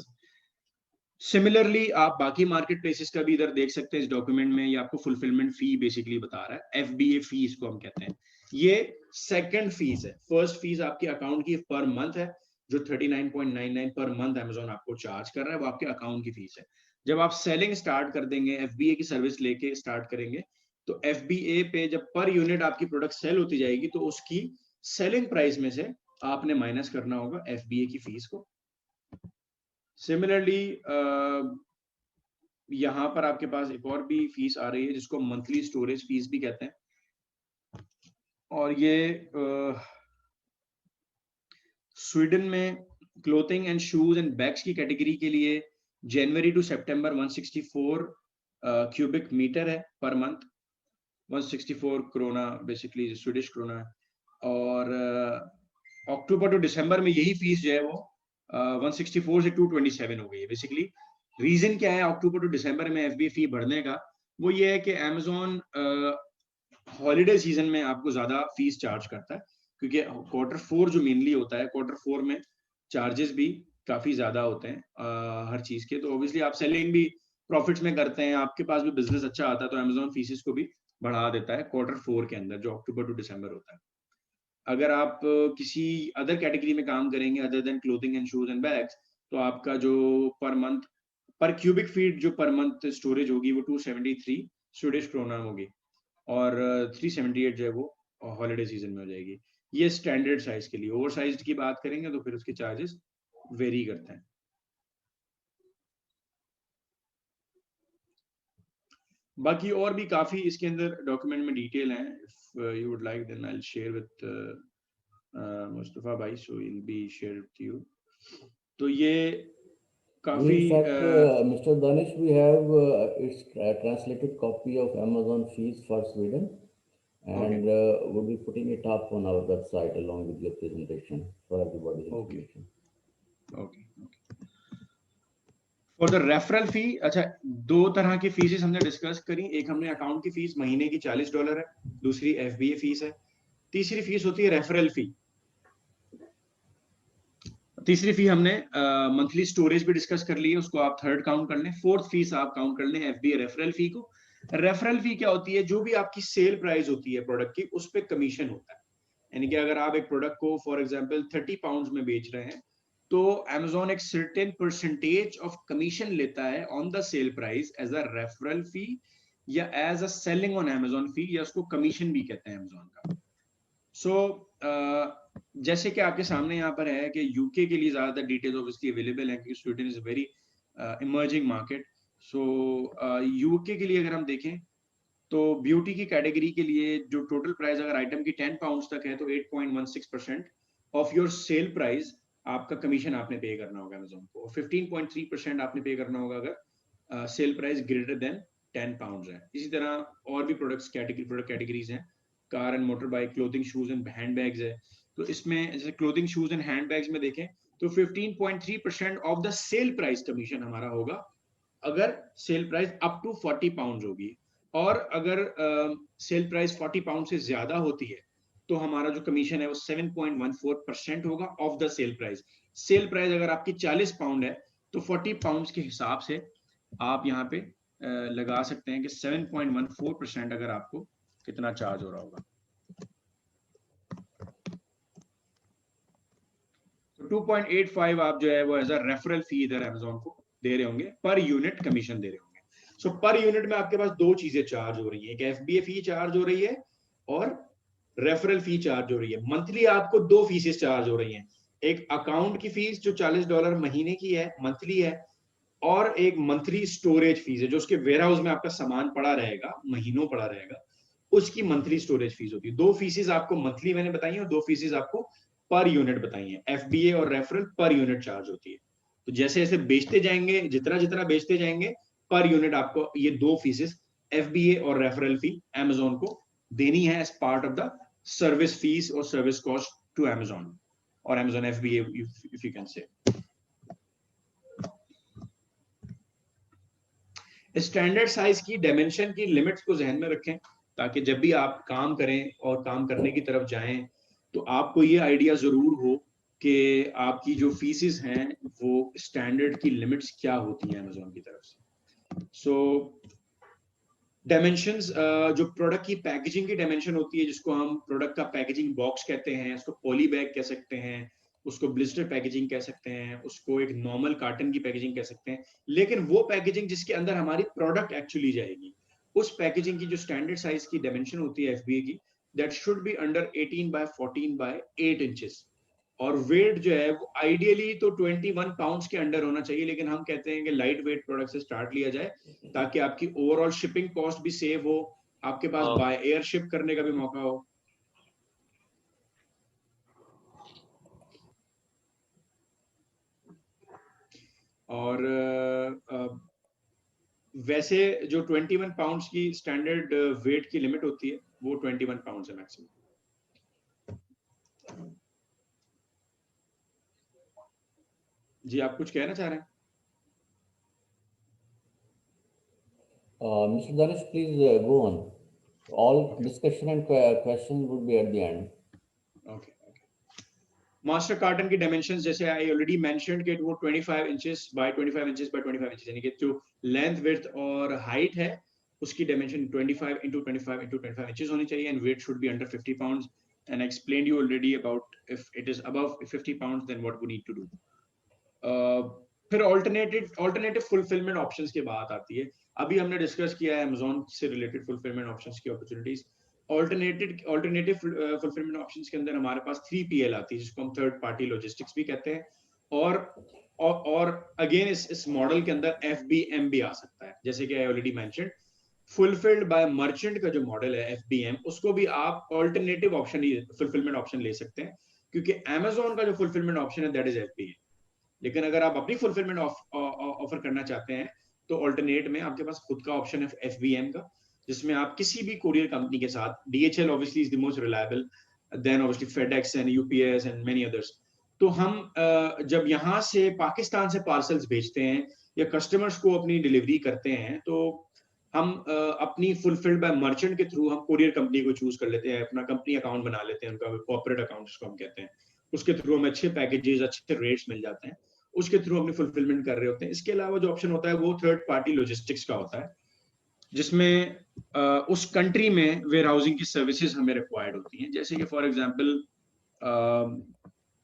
Speaker 1: Similarly आप बाकी मार्केट प्लेसेस का भी इधर देख सकते हैं, इस डॉक्यूमेंट में ये आपको फुलफिलमेंट फी बेसिकली बता रहा है, FBA फी इसको हम कहते हैं। ये सेकंड फीस है, फर्स्ट फीस आपके अकाउंट की पर मंथ है, जो 39.99 पर मंथ अमेजोन आपको चार्ज कर रहा है, वो आपके अकाउंट की फीस है। जब आप सेलिंग स्टार्ट कर देंगे, FBA की सर्विस लेके स्टार्ट करेंगे, तो FBA पे जब पर यूनिट आपकी प्रोडक्ट सेल होती जाएगी तो उसकी सेलिंग प्राइस में से आपने माइनस करना होगा FBA की फीस को। सिमिलरली यहाँ पर आपके पास एक और भी फीस आ रही है जिसको मंथली स्टोरेज फीस भी कहते हैं, और ये स्वीडन में clothing and shoes and bags की कैटेगरी के लिए जनवरी टू सितंबर 164 क्यूबिक मीटर है per month, 164 krona basically Swedish krona, और अक्टूबर टू दिसंबर में यही फीस जो है वो 164 से 227 हो गई है। बेसिकली रीजन क्या है अक्टूबर टू दिसंबर में FBA फी बढ़ने का, वो ये है कि अमेजोन हॉलीडे सीजन में आपको ज्यादा फीस चार्ज करता है, क्योंकि Q4 जो मेनली होता है, Q4 में चार्जेस भी काफी ज्यादा होते हैं हर चीज के, तो ऑब्वियसली आप सेलिंग भी प्रॉफिट्स में करते हैं, आपके पास भी बिजनेस अच्छा आता है, तो अमेजोन फीसेस को भी बढ़ा देता है Q4 के अंदर, जो अक्टूबर टू दिसंबर होता है। अगर आप किसी अदर कैटेगरी में काम करेंगे other than clothing and shoes and bags, तो आपका जो पर मंथ पर क्यूबिक फीट जो पर मंथ स्टोरेज होगी वो 273 स्वीडिश क्रोना होगी, और 378 जो है वो हॉलीडे सीजन में हो जाएगी। ये स्टैंडर्ड साइज के लिए, ओवर साइज की बात करेंगे तो फिर उसके चार्जेस वेरी करते हैं। बाकी और भी काफी इसके अंदर डॉक्यूमेंट में डिटेल है, if you would like then I will share with Mustafa भाई, so will be share with you. तो ये काफी
Speaker 2: In fact, Mr. Danish, we have its translated copy of Amazon fees for Sweden, and we'll be putting it up on our website along with your presentation for everybody's information.
Speaker 1: Okay. For the referral fee, अच्छा दो तरह की फीसेस हमने डिस्कस करी, एक हमने अकाउंट की फीस महीने की $40 है, दूसरी FBA फीस है, तीसरी फीस होती है रेफरल फी। तीसरी फी हमने मंथली स्टोरेज भी डिस्कस कर ली है, उसको आप थर्ड काउंट कर लें। फोर्थ फीस आप काउंट कर लें एफबीए रेफरल फी को। रेफरल फी क्या होती है? जो भी आपकी सेल प्राइस होती है प्रोडक्ट की, उस पर कमीशन होता है। यानी कि अगर आप एक प्रोडक्ट को फॉर एग्जांपल 30 पाउंड्स में बेच रहे हैं, तो अमेजोन एक सर्टेन परसेंटेज ऑफ कमीशन लेता है on the sale price as a referral fee या as a selling on Amazon fee, या उसको कमीशन भी कहते हैं अमेजोन का। सो जैसे कि आपके सामने यहाँ पर है कि यूके के लिए ज्यादातर डिटेल्स ऑब्वियसली अवेलेबल है क्योंकि Sweden is a very emerging market. So UK के लिए अगर हम देखें तो ब्यूटी की कैटेगरी के लिए जो टोटल प्राइस अगर आइटम की 10 पाउंड्स तक है तो 8.16% ऑफ योर सेल प्राइस आपका कमीशन आपने पे करना होगा अमेजोन को, और 15.3% आपने पे करना होगा अगर sale price greater than 10 pounds है। इसी तरह और भी प्रोडक्ट कैटेगरीज हैं, car and motor bike, clothing, shoes and hand bags है। तो इसमें जैसे clothing, shoes and hand bags में देखें तो 15.3% of the sale price commission हमारा होगा अगर sale price up to 40 pound होगी, और अगर सेल प्राइस 40 पाउंड से ज्यादा होती है तो हमारा जो कमीशन है वो 7.14% होगा of the sale price. Sale price अगर आपकी 40 पाउंड है तो 40 पाउंड के हिसाब से आप यहाँ पे लगा सकते हैं कि 7.14% अगर आपको कितना चार्ज हो रहा होगा। तो 2.85 आप जो है वो एज अ रेफरल फी इधर अमेजोन को दे रहे होंगे, पर यूनिट कमीशन दे रहे होंगे। सो पर यूनिट में आपके पास दो चीजें चार्ज हो रही है, एक एफबीए फी चार्ज हो रही है और रेफरल फी चार्ज हो रही है। मंथली आपको दो फीसेस चार्ज हो रही हैं, एक अकाउंट की फीस जो $40 महीने की है, मंथली है, और एक मंथली स्टोरेज फीस है जो उसके वेयर हाउस में आपका सामान पड़ा रहेगा, महीनों पड़ा रहेगा, उसकी मंथली स्टोरेज फीस होती है। दो फीसेस आपको मंथली मैंने बताई है और दो फीसेस आपको पर यूनिट बताई है। एफबीए और रेफरल पर यूनिट चार्ज होती है। तो जैसे जैसे बेचते जाएंगे, जितना जितना बेचते जाएंगे, पर यूनिट आपको ये दो फीसेस एफबीए और रेफरल फी अमेजोन को देनी है as part of the service fees और सर्विस कॉस्ट टू अमेजोन और Amazon FBA if you can say. Standard size की डायमेंशन की लिमिट्स को जहन में रखें ताकि जब भी आप काम करें और काम करने की तरफ जाएं तो आपको ये आइडिया जरूर हो कि आपकी जो फीसेस हैं वो स्टैंडर्ड की लिमिट्स क्या होती हैं अमेजोन की तरफ से। सो डायमेंशंस, जो प्रोडक्ट की पैकेजिंग की डायमेंशन होती है जिसको हम प्रोडक्ट का पैकेजिंग बॉक्स कहते हैं, उसको पॉली बैग कह सकते हैं, उसको ब्लिस्टर पैकेजिंग कह सकते हैं, उसको एक नॉर्मल कार्टन की पैकेजिंग कह सकते हैं, लेकिन वो पैकेजिंग जिसके अंदर हमारी प्रोडक्ट एक्चुअली जाएगी, उस पैकेजिंग की जो स्टैंडर्ड साइज की डायमेंशन होती है एफबीए की, that should be under 18 by 14 by 8 inches. और वेट जो है वो आइडियली तो 21 पाउंड्स के अंडर होना चाहिए, लेकिन हम कहते हैं कि लाइट वेट प्रोडक्ट से स्टार्ट लिया जाए ताकि आपकी ओवरऑल शिपिंग कॉस्ट भी सेव हो, आपके पास बाय एयर शिप करने का भी मौका हो। और वैसे जो 21 पाउंड्स की स्टैंडर्ड वेट की लिमिट होती है वो 21 पाउंड्स है मैक्सिमम। जी आप कुछ कहना चाह रहे हैं?
Speaker 2: Mr. Danish, please go on. All discussion and questions would be at the end.
Speaker 1: Okay. Master carton की डायमेंशंस जैसे आई ऑलरेडी मेंशन्ड कि वो 25 inches bye 25 inches bye 25 inches, यानी कि जो लेंथ, विड्थ और हाइट है उसकी डायमेंशन 25 into 25 into 25 इंचेस होनी चाहिए, and weight should be under 50 pounds. And I explained you already about if it is above 50 pounds then what we need to do. फिर ऑल्टरनेटिव फुलफिलमेंट ऑप्शंस की बात आती है। अभी हमने डिस्कस किया है अमेजोन से रिलेटेड फुलफिलमेंट ऑप्शंस की अपॉर्चुनिटीज। ऑल्टरनेटिव फुलफिलमेंट ऑप्शंस के अंदर हमारे पास 3PL आती है जिसको हम थर्ड पार्टी लॉजिस्टिक्स भी कहते हैं, और अगेन इस मॉडल के अंदर FBM भी आ सकता है, जैसे कि I already mentioned fulfilled by merchant का जो मॉडल है FBM, उसको भी आप ऑल्टरनेटिव ऑप्शन फुलफिलमेंट ऑप्शन ले सकते हैं, क्योंकि अमेजोन का जो फुलफिलमेंट ऑप्शन है दैट इज FBM। लेकिन अगर आप अपनी फुलफिलमेंट ऑफर करना चाहते हैं तो ऑल्टरनेट में आपके पास खुद का ऑप्शन है FBM का, जिसमें आप किसी भी कोरियर कंपनी के साथ, DHL obviously is the most reliable, then obviously FedEx and UPS and many others. तो हम जब यहाँ से पाकिस्तान से पार्सल्स भेजते हैं या कस्टमर्स को अपनी डिलीवरी करते हैं तो हम अपनी फुलफिल्ड बाय मर्चेंट के थ्रू हम कोरियर कंपनी को चूज कर लेते हैं, अपना कंपनी अकाउंट बना लेते हैं, उनका कॉर्पोरेट अकाउंट जिसको हम कहते हैं, उसके थ्रू हमें अच्छे पैकेजेस, अच्छे रेट्स मिल जाते हैं, उसके थ्रू अपनी फुलफिलमेंट कर रहे होते हैं। इसके अलावा जो ऑप्शन होता है वो थर्ड पार्टी लॉजिस्टिक्स का होता है, जिसमें उस कंट्री में वेयर हाउसिंग की सर्विसेज हमें रिक्वायर्ड होती हैं। जैसे कि फॉर एग्जांपल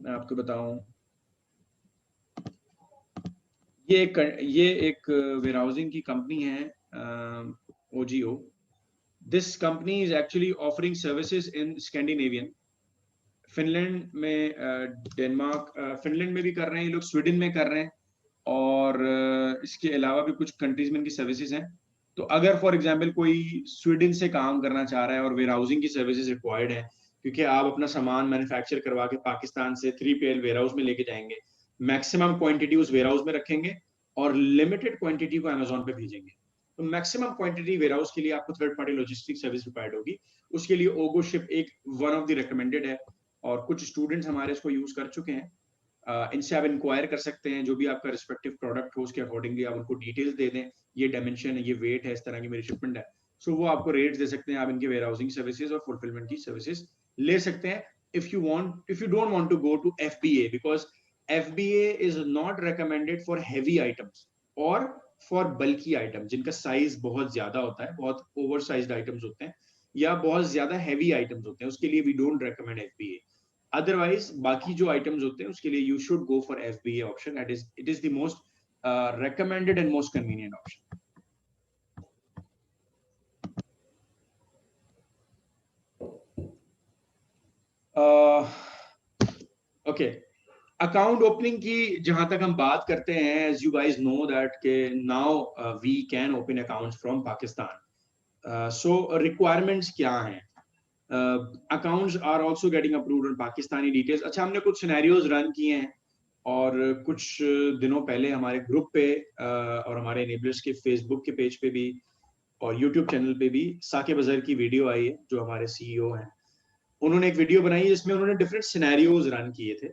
Speaker 1: मैं आपको बताऊं, ये एक वेयर हाउसिंग की कंपनी है, ओजीओ। This company is actually offering services in Scandinavian, Finland में, डेनमार्क, फिनलैंड में भी कर रहे हैं ये लोग, स्वीडन में कर रहे हैं, और इसके अलावा भी कुछ कंट्रीज में इनकी सर्विसेज हैं। तो अगर फॉर एग्जांपल कोई स्वीडन से काम करना चाह रहा है और वेयर हाउसिंग की सर्विसेज रिक्वायर्ड है, क्योंकि आप अपना सामान मैन्युफैक्चर करवा के पाकिस्तान से 3PL वेयर हाउस में लेके जाएंगे, मैक्सिमम क्वांटिटी उस वेयर हाउस में रखेंगे और लिमिटेड क्वांटिटी को अमेजोन पे भेजेंगे। तो मैक्सिमम क्वांटिटी वेयर हाउस के लिए आपको third party logistic service required होगी। उसके लिए ओगो शिप एक वन ऑफ द रिकमेंडेड है, और कुछ स्टूडेंट्स हमारे इसको यूज कर चुके हैं। इनसे आप इंक्वायर कर सकते हैं, जो भी आपका रिस्पेक्टिव प्रोडक्ट हो उसके अकॉर्डिंगली आप उनको डिटेल्स दे दें, ये डायमेंशन है, ये वेट है, इस तरह की मेरी शिपमेंट है, सो वो आपको रेट्स दे सकते हैं। आप इनके वेयर हाउसिंग सर्विसेज और फुलफिलमेंट की सर्विसेज ले सकते हैं। If you don't want to go to FBA, because FBA is not recommended for heavy items और फॉर बल्की आइटम जिनका साइज बहुत ज्यादा होता है, बहुत ओवर साइज्ड आइटम्स होते हैं या बहुत ज्यादा हैवी आइटम्स होते हैं, उसके लिए we don't recommend FBA। Otherwise बाकी जो आइटम्स होते हैं उसके लिए you should go for FBA option, it is the most recommended and most convenient option. Okay, account opening की जहां तक हम बात करते हैं, as you guys know that के now we can open accounts from Pakistan. So requirements क्या हैं? Accounts are also getting approved on Pakistani details. अच्छा, हमने कुछ सिनेरियोज रन किए हैं और कुछ दिनों पहले हमारे ग्रुप पे और हमारे एनेबलर्स के फेसबुक के पेज पे भी और यूट्यूब चैनल पे भी साकिब अजहर की वीडियो आई है, जो हमारे CEO हैं। उन्होंने एक वीडियो बनाई है जिसमें उन्होंने डिफरेंट सिनेरियोज रन किए थे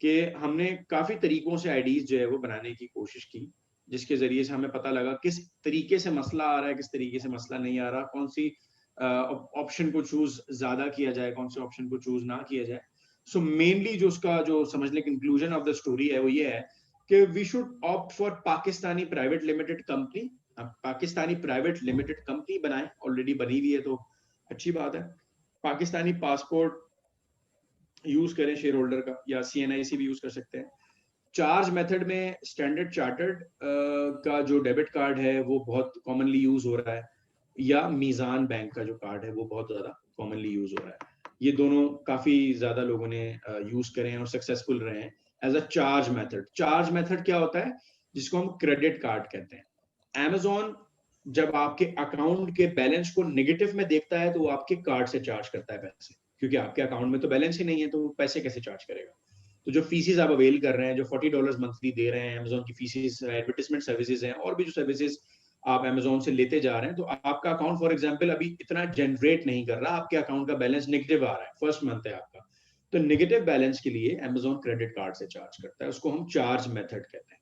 Speaker 1: कि हमने काफी तरीकों से आईडीज जो है वो बनाने की कोशिश की, जिसके जरिए से हमें पता लगा किस तरीके से मसला आ रहा है, किस तरीके से मसला नहीं आ रहा, कौन सी ऑप्शन को चूज ज्यादा किया जाए, कौन से ऑप्शन को चूज ना किया जाए। सो मेनली जो उसका जो समझ ले कंक्लूजन ऑफ द स्टोरी है वो ये है कि we should opt for Pakistani private limited company. Pakistani private limited company बनाए, ऑलरेडी बनी हुई है तो अच्छी बात है। पाकिस्तानी पासपोर्ट यूज करें शेयर होल्डर का, या CNIC भी यूज कर सकते हैं। चार्ज मेथड में स्टैंडर्ड चार्टर्ड का जो डेबिट कार्ड है वो बहुत कॉमनली यूज हो रहा है, या मीजान बैंक का जो कार्ड है वो बहुत ज्यादा कॉमनली यूज हो रहा है। ये दोनों काफी ज्यादा लोगों ने यूज करे हैं और सक्सेसफुल रहे हैं as a charge method. Charge method क्या होता है, जिसको हम क्रेडिट कार्ड कहते हैं। Amazon जब आपके अकाउंट के बैलेंस को नेगेटिव में देखता है तो वो आपके कार्ड से चार्ज करता है पैसे, क्योंकि आपके अकाउंट में तो बैलेंस ही नहीं है, तो वो पैसे कैसे चार्ज करेगा। तो जो फीसेस आप अवेल कर रहे हैं, जो $40 मंथली दे रहे हैं Amazon की फीसेस, एडवर्टाइजमेंट सर्विसेज हैं और भी जो सर्विसेज आप Amazon से लेते जा रहे हैं, तो आपका अकाउंट फॉर एग्जांपल अभी इतना जनरेट नहीं कर रहा, आपके अकाउंट का बैलेंस नेगेटिव आ रहा है, फर्स्ट मंथ है आपका, तो नेगेटिव बैलेंस के लिए Amazon क्रेडिट कार्ड से चार्ज करता है, उसको हम चार्ज मेथड कहते हैं।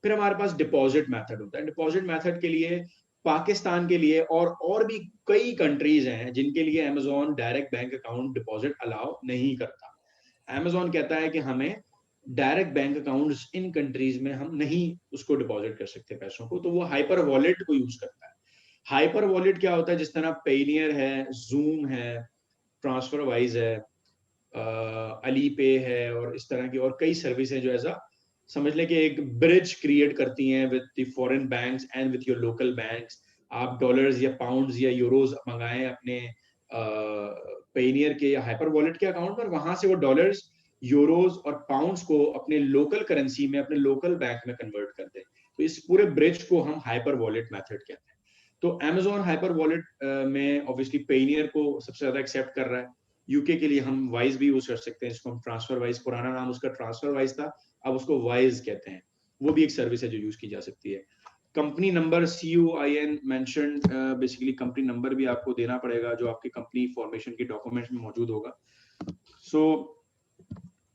Speaker 1: फिर हमारे पास डिपॉजिट मेथड होता है। डिपॉजिट मेथड के लिए पाकिस्तान के लिए और भी कई कंट्रीज हैं जिनके लिए Amazon direct bank account deposit allow नहीं करता। Amazon कहता है कि हमें direct bank accounts in countries में हम नहीं उसको डिपॉजिट कर सकते पैसों को, तो वो हाइपर वॉलेट को यूज करता है। हाइपर वॉलेट क्या होता है, जिस तरह पेनियर है, जूम है, ट्रांसफर वाइज है, अली पे है, और इस तरह की और कई सर्विस है जो ऐसा समझ लें कि एक ब्रिज क्रिएट करती हैं with the foreign banks and with your local banks. आप डॉलर्स या पाउंड्स या यूरोज मंगाएं अपने पेनियर के या हाइपर वॉलेट के अकाउंट पर, वहां से वो डॉलर्स, यूरोज और पाउंड्स को अपने लोकल करेंसी में, अपने लोकल बैंक में कन्वर्ट कर दें। तो इस पूरे ब्रिज को हम हाइपर वॉलेट मेथड कहते हैं। तो Amazon हाइपर वॉलेट में ऑब्वियसली पेनियर को सबसे ज्यादा एक्सेप्ट कर रहा है। यूके के लिए हम वाइज भी यूज कर सकते हैं, जिसको हम ट्रांसफर वाइज, पुराना नाम उसका ट्रांसफर वाइज था, अब उसको वाइज कहते हैं। वो भी एक सर्विस है जो यूज की जा सकती है। Company number CUIN mentioned, basically company number भी आपको देना पड़ेगा जो आपकी कंपनी फॉर्मेशन के डॉक्यूमेंट्स में मौजूद होगा। सो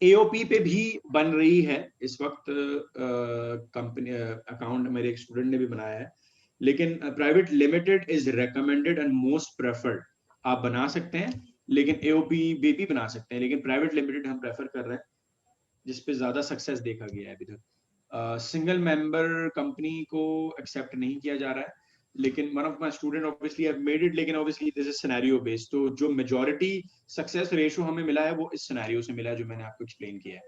Speaker 1: AOP पे भी बन रही है इस वक्त कंपनी अकाउंट, मेरे एक स्टूडेंट ने भी बनाया है, लेकिन private limited is recommended and most preferred. आप बना सकते हैं, लेकिन AOP भी बना सकते हैं, लेकिन प्राइवेट लिमिटेड हम प्रेफर कर रहे हैं जिसपे ज्यादा सक्सेस देखा गया है अभी तक। सिंगल मेंबर कंपनी को एक्सेप्ट नहीं किया जा रहा है, लेकिन one of my student obviously have made it, लेकिन obviously this is scenario based. तो जो मेजॉरिटी सक्सेस रेशो हमें मिला है वो इस सिनेरियो से मिला है जो मैंने आपको एक्सप्लेन किया है।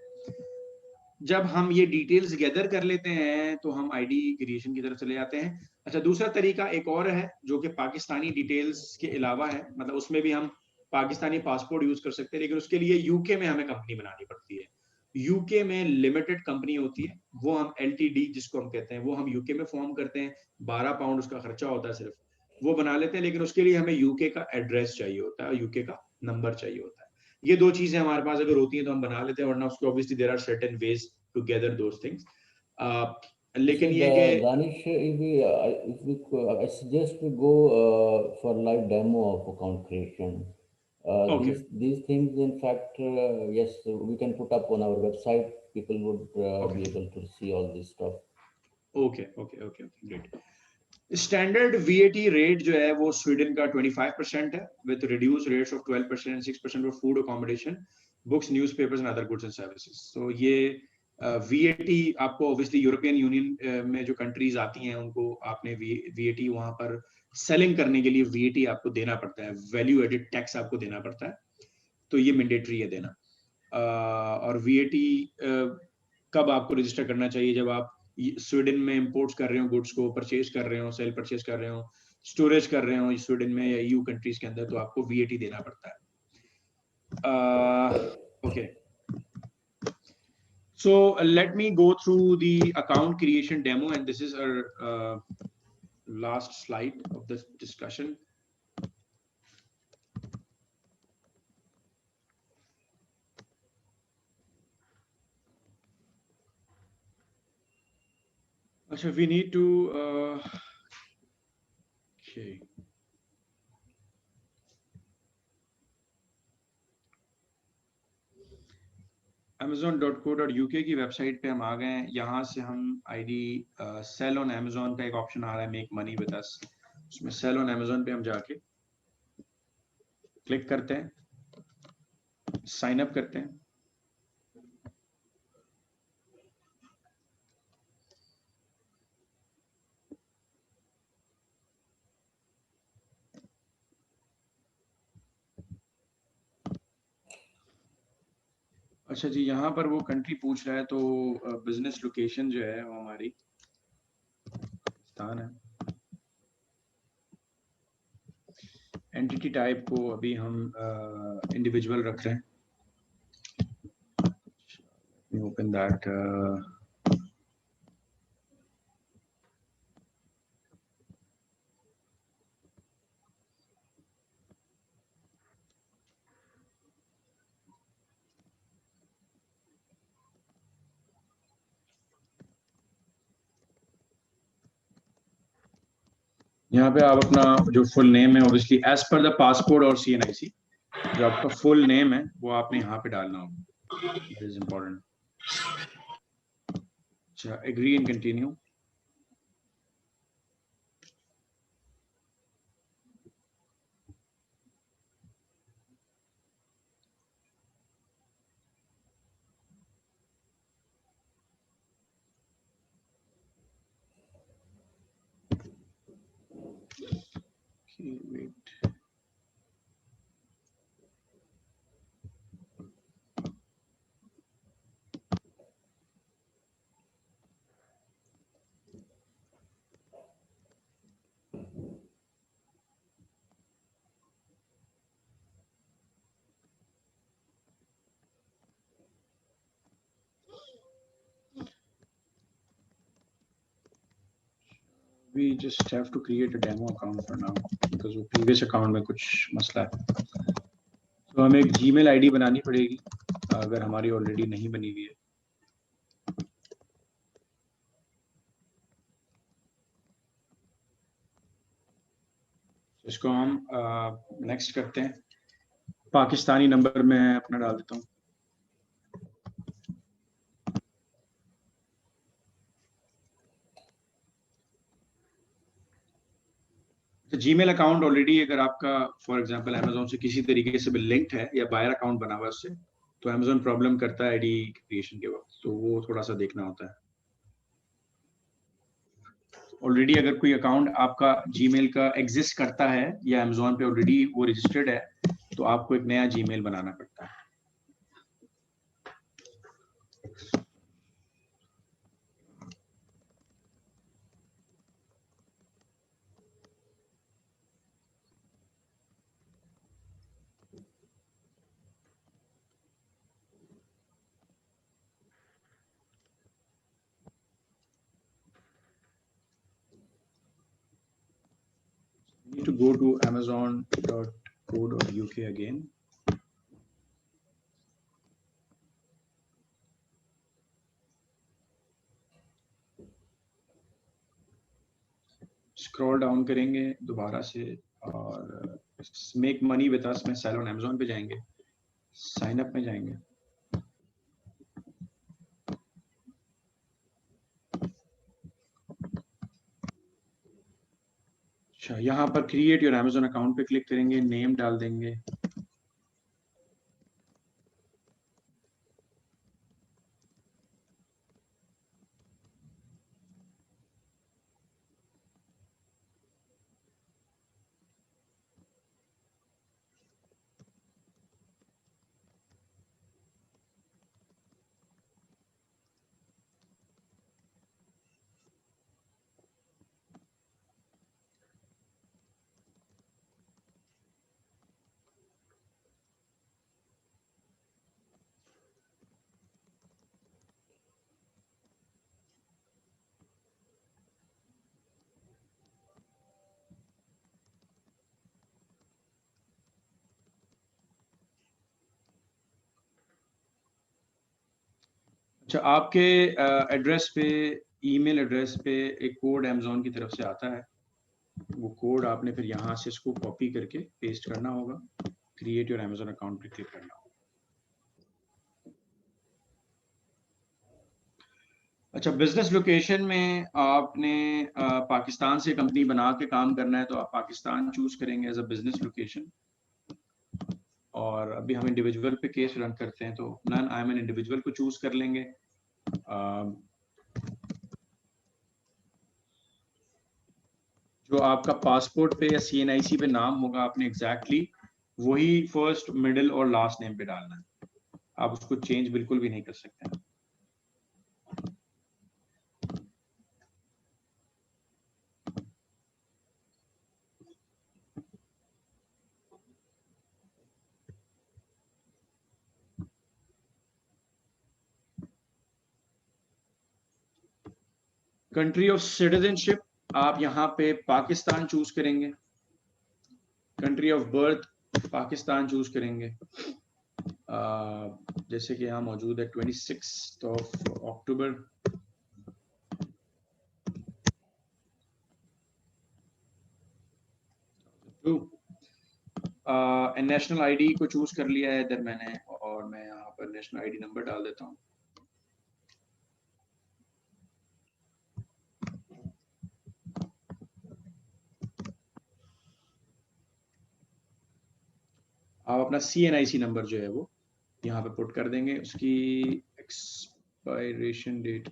Speaker 1: जब हम ये डिटेल्स गैदर कर लेते हैं तो हम आईडी क्रिएशन की तरफ चले जाते हैं। अच्छा, दूसरा तरीका एक और है जो कि पाकिस्तानी डिटेल्स के अलावा है, मतलब उसमें भी हम पाकिस्तानी पासपोर्ट यूज कर सकते हैं, लेकिन उसके लिए यूके में हमें कंपनी बनानी पड़ती है। यूके में लिमिटेड कंपनी होती है, वो हम एलटीडी जिसको हम कहते हैं वो हम यूके में फॉर्म करते हैं। 12 पाउंड उसका खर्चा होता है, सिर्फ वो बना लेते हैं, लेकिन उसके लिए हमें यूके का एड्रेस चाहिए होता है, यूके का नंबर चाहिए होता है। ये दो चीजें हमारे पास अगर होती हैं तो हम बना लेते हैं, वरना उसको obviously there are certain ways to gather those things. लेकिन ये कि
Speaker 2: Danish, I suggest we go for live demo of account creation.
Speaker 1: Okay
Speaker 2: These things, in fact, yes, we can put up on our website. People would
Speaker 1: okay
Speaker 2: be able to see all this stuff.
Speaker 1: Okay okay okay great. Standard VAT rate जो है वो स्वीडन का 25% है, with reduce rates of 12% and 6% for food accommodation, books, newspapers and other goods and services. तो ये वीएटी आपको ऑब्वियसली यूरोपियन यूनियन में जो कंट्रीज आती हैं उनको आपने वीएटी वहां पर सेलिंग करने के लिए वीएटी आपको देना पड़ता है, वैल्यू एडेड टैक्स आपको देना पड़ता है, तो ये मैंडेटरी है देना। और वीएटी कब आपको रजिस्टर करना चाहिए? जब आप स्वीडन में इंपोर्ट्स कर रहे हो, गुड्स को परचेज कर रहे हो, सेल परचेज कर रहे हो, स्टोरेज कर रहे हो स्वीडन में या ईयू कंट्रीज के अंदर, तो आपको वीएटी देना पड़ता है। Okay, so let me go through the account creation demo, and this is our last slide of this discussion. So we need to okay. amazon.co.uk की वेबसाइट पे हम आ गए हैं। यहाँ से हम आईडी सेल ऑन अमेजोन का एक ऑप्शन आ रहा है, मेक मनी विद अस, उसमें सेल ऑन अमेजोन पे हम जाके क्लिक करते हैं, साइन अप करते हैं। अच्छा जी, यहाँ पर वो कंट्री पूछ रहा है, तो बिजनेस लोकेशन जो है वो हमारी पाकिस्तान है। एंटिटी टाइप को अभी हम इंडिविजुअल रख रहे हैं। ओपन दैट यहाँ पे आप अपना जो फुल नेम है obviously as per the passport और सीएनआईसी, जो आपका फुल नेम है वो आपने यहाँ पे डालना होगा, इट इज इम्पोर्टेंट। अच्छा, agree and continue. wait. We just have to create a demo account for now because वो previous account में कुछ मसला है, तो हमें एक जीमेल आईडी बनानी पड़ेगी अगर हमारी ऑलरेडी नहीं बनी हुई है। इसको हम नेक्स्ट करते हैं। पाकिस्तानी नंबर मैं अपना डाल देता हूँ। जीमेल अकाउंट ऑलरेडी अगर आपका फॉर एग्जांपल अमेजोन से किसी तरीके से भी लिंक्ड है या बायर अकाउंट बना हुआ है उससे, तो Amazon प्रॉब्लम करता है आईडी क्रिएशन के वक्त, तो वो थोड़ा सा देखना होता है। ऑलरेडी अगर कोई अकाउंट आपका जीमेल का एग्जिस्ट करता है या Amazon पे ऑलरेडी वो रजिस्टर्ड है, तो आपको एक नया जीमेल बनाना पड़ता है। Need to go to amazon.co.uk again. Scroll down करेंगे दोबारा से और मेक मनी विद अस में सेल ऑन Amazon पे जाएंगे, साइन अप में जाएंगे। अच्छा, यहाँ पर क्रिएट योर Amazon अकाउंट पे क्लिक करेंगे, नेम डाल देंगे। अच्छा, आपके एड्रेस पे, ईमेल एड्रेस पे एक कोड Amazon की तरफ से आता है, वो कोड आपने फिर यहाँ से इसको कॉपी करके पेस्ट करना होगा, क्रिएट योर Amazon अकाउंट पे क्लिक करना होगा। अच्छा, बिजनेस लोकेशन में आपने पाकिस्तान से कंपनी बना के काम करना है, तो आप पाकिस्तान चूज करेंगे एज अ बिजनेस लोकेशन। और अभी हम इंडिविजुअल पे केस रन करते हैं, तो none I am an individual को चूज कर लेंगे। जो आपका पासपोर्ट पे या CNIC पे नाम होगा, आपने एग्जैक्टली वही फर्स्ट, मिडिल और लास्ट नेम पे डालना है। आप उसको चेंज बिल्कुल भी नहीं कर सकते हैं। कंट्री ऑफ सिटीजनशिप आप यहाँ पे पाकिस्तान चूज करेंगे। Country of birth Pakistan choose करेंगे। जैसे कि यहाँ मौजूद है 26 अक्टूबर। नेशनल आईडी को चूज कर लिया है इधर मैंने, और मैं यहाँ पर नेशनल आईडी नंबर डाल देता हूँ। आप अपना CNIC नंबर जो है वो यहाँ पे पुट कर देंगे। उसकी expiration date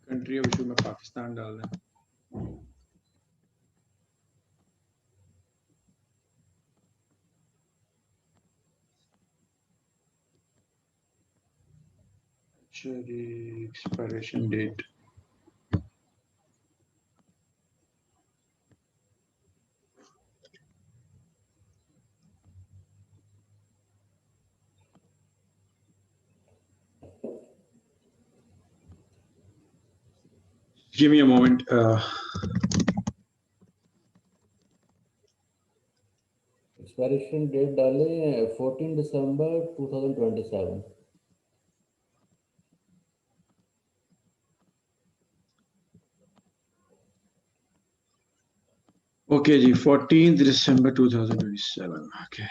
Speaker 1: country of issue में पाकिस्तान डाल दें। Expiration date give me a moment.
Speaker 2: Expiration date डाले 14 दिसंबर 2027।
Speaker 1: ओके जी, 14 दिसंबर 2027। Okay,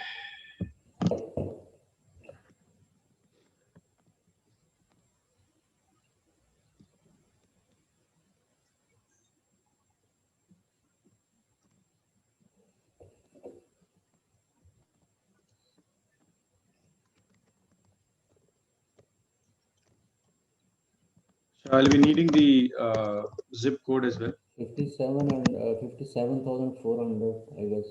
Speaker 1: I'll be needing the zip code as well.
Speaker 2: 57 and 57,400, I guess.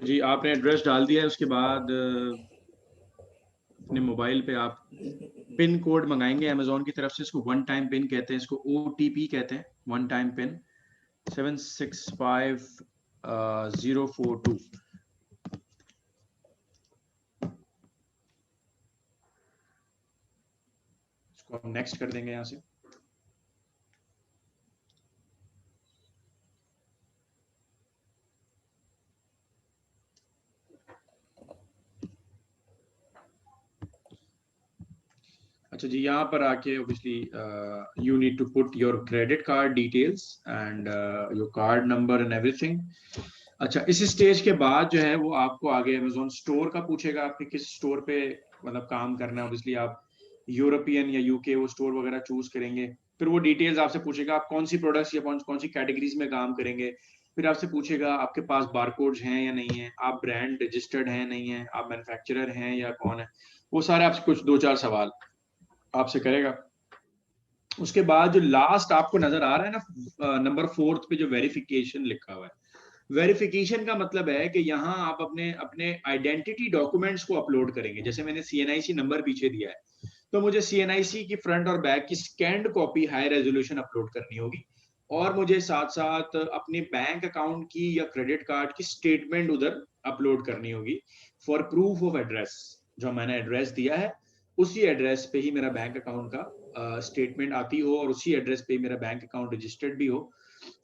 Speaker 1: जी आपने एड्रेस डाल दिया है, उसके बाद अपने मोबाइल पे आप पिन कोड मंगाएंगे अमेजोन की तरफ से। इसको वन टाइम पिन कहते हैं, इसको OTP कहते हैं, वन टाइम पिन 765042। इसको हम नेक्स्ट कर देंगे यहाँ से। अच्छा जी, यहाँ पर आके obviously you need to put your credit card details and your card number and everything. अच्छा, इस स्टेज के बाद जो है वो आपको आगे अमेजोन स्टोर का पूछेगा, आपके किस स्टोर पे मतलब काम करना है। ऑब्वियसली आप यूरोपियन या यूके वो स्टोर वगैरह चूज करेंगे। फिर वो डिटेल्स आपसे पूछेगा आप कौन सी प्रोडक्ट्स या कौन सी कैटेगरीज में काम करेंगे। फिर आपसे पूछेगा आपके पास बारकोड्स हैं या नहीं है, आप ब्रांड रजिस्टर्ड हैं नहीं है, आप मैन्युफैक्चरर हैं या कौन है। वो सारे आपसे कुछ 2-4 सवाल आपसे करेगा। उसके बाद जो लास्ट आपको नजर आ रहा है ना नंबर 4 पे जो वेरिफिकेशन लिखा हुआ है, वेरिफिकेशन का मतलब है कि यहाँ आप अपने अपने आइडेंटिटी डॉक्यूमेंट्स को अपलोड करेंगे। जैसे मैंने CNIC नंबर पीछे दिया है, तो मुझे CNIC की फ्रंट और बैक की scanned copy high resolution upload करनी होगी, और मुझे साथ साथ अपने बैंक अकाउंट की या क्रेडिट कार्ड की स्टेटमेंट उधर अपलोड करनी होगी फॉर प्रूफ ऑफ एड्रेस। जो मैंने एड्रेस दिया है उसी एड्रेस पे ही मेरा बैंक अकाउंट का स्टेटमेंट आती हो, और उसी एड्रेस पे मेरा बैंक अकाउंट रजिस्टर्ड भी हो।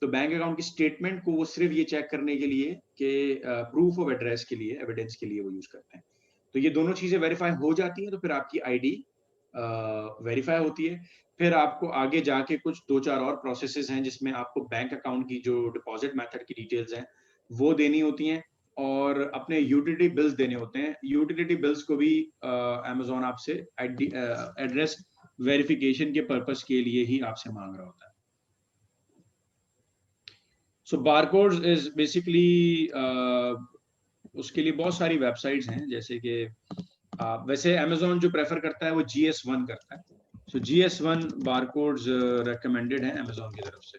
Speaker 1: तो बैंक अकाउंट की स्टेटमेंट को वो सिर्फ ये चेक करने के लिए कि प्रूफ ऑफ एड्रेस के लिए, एविडेंस के लिए वो यूज करते हैं। तो ये दोनों चीजें वेरीफाई हो जाती हैं तो फिर आपकी ID वेरीफाई होती है। फिर आपको आगे जाके कुछ 2-4 और प्रोसेसेस हैं जिसमें आपको बैंक अकाउंट की जो डिपॉजिट मेथड की डिटेल्स हैं वो देनी होती हैं, और अपने यूटिलिटी बिल्स देने होते हैं। यूटिलिटी बिल्स को भी अमेजोन आपसे एड्रेस वेरिफिकेशन के पर्पस के लिए ही आपसे मांग रहा होता है। सो बारकोड्स इज बेसिकली उसके लिए बहुत सारी वेबसाइट्स हैं, जैसे कि वैसे अमेजोन जो प्रेफर करता है वो GS1 करता है। सो GS1 बारकोड्स रेकमेंडेड है अमेजोन की तरफ से।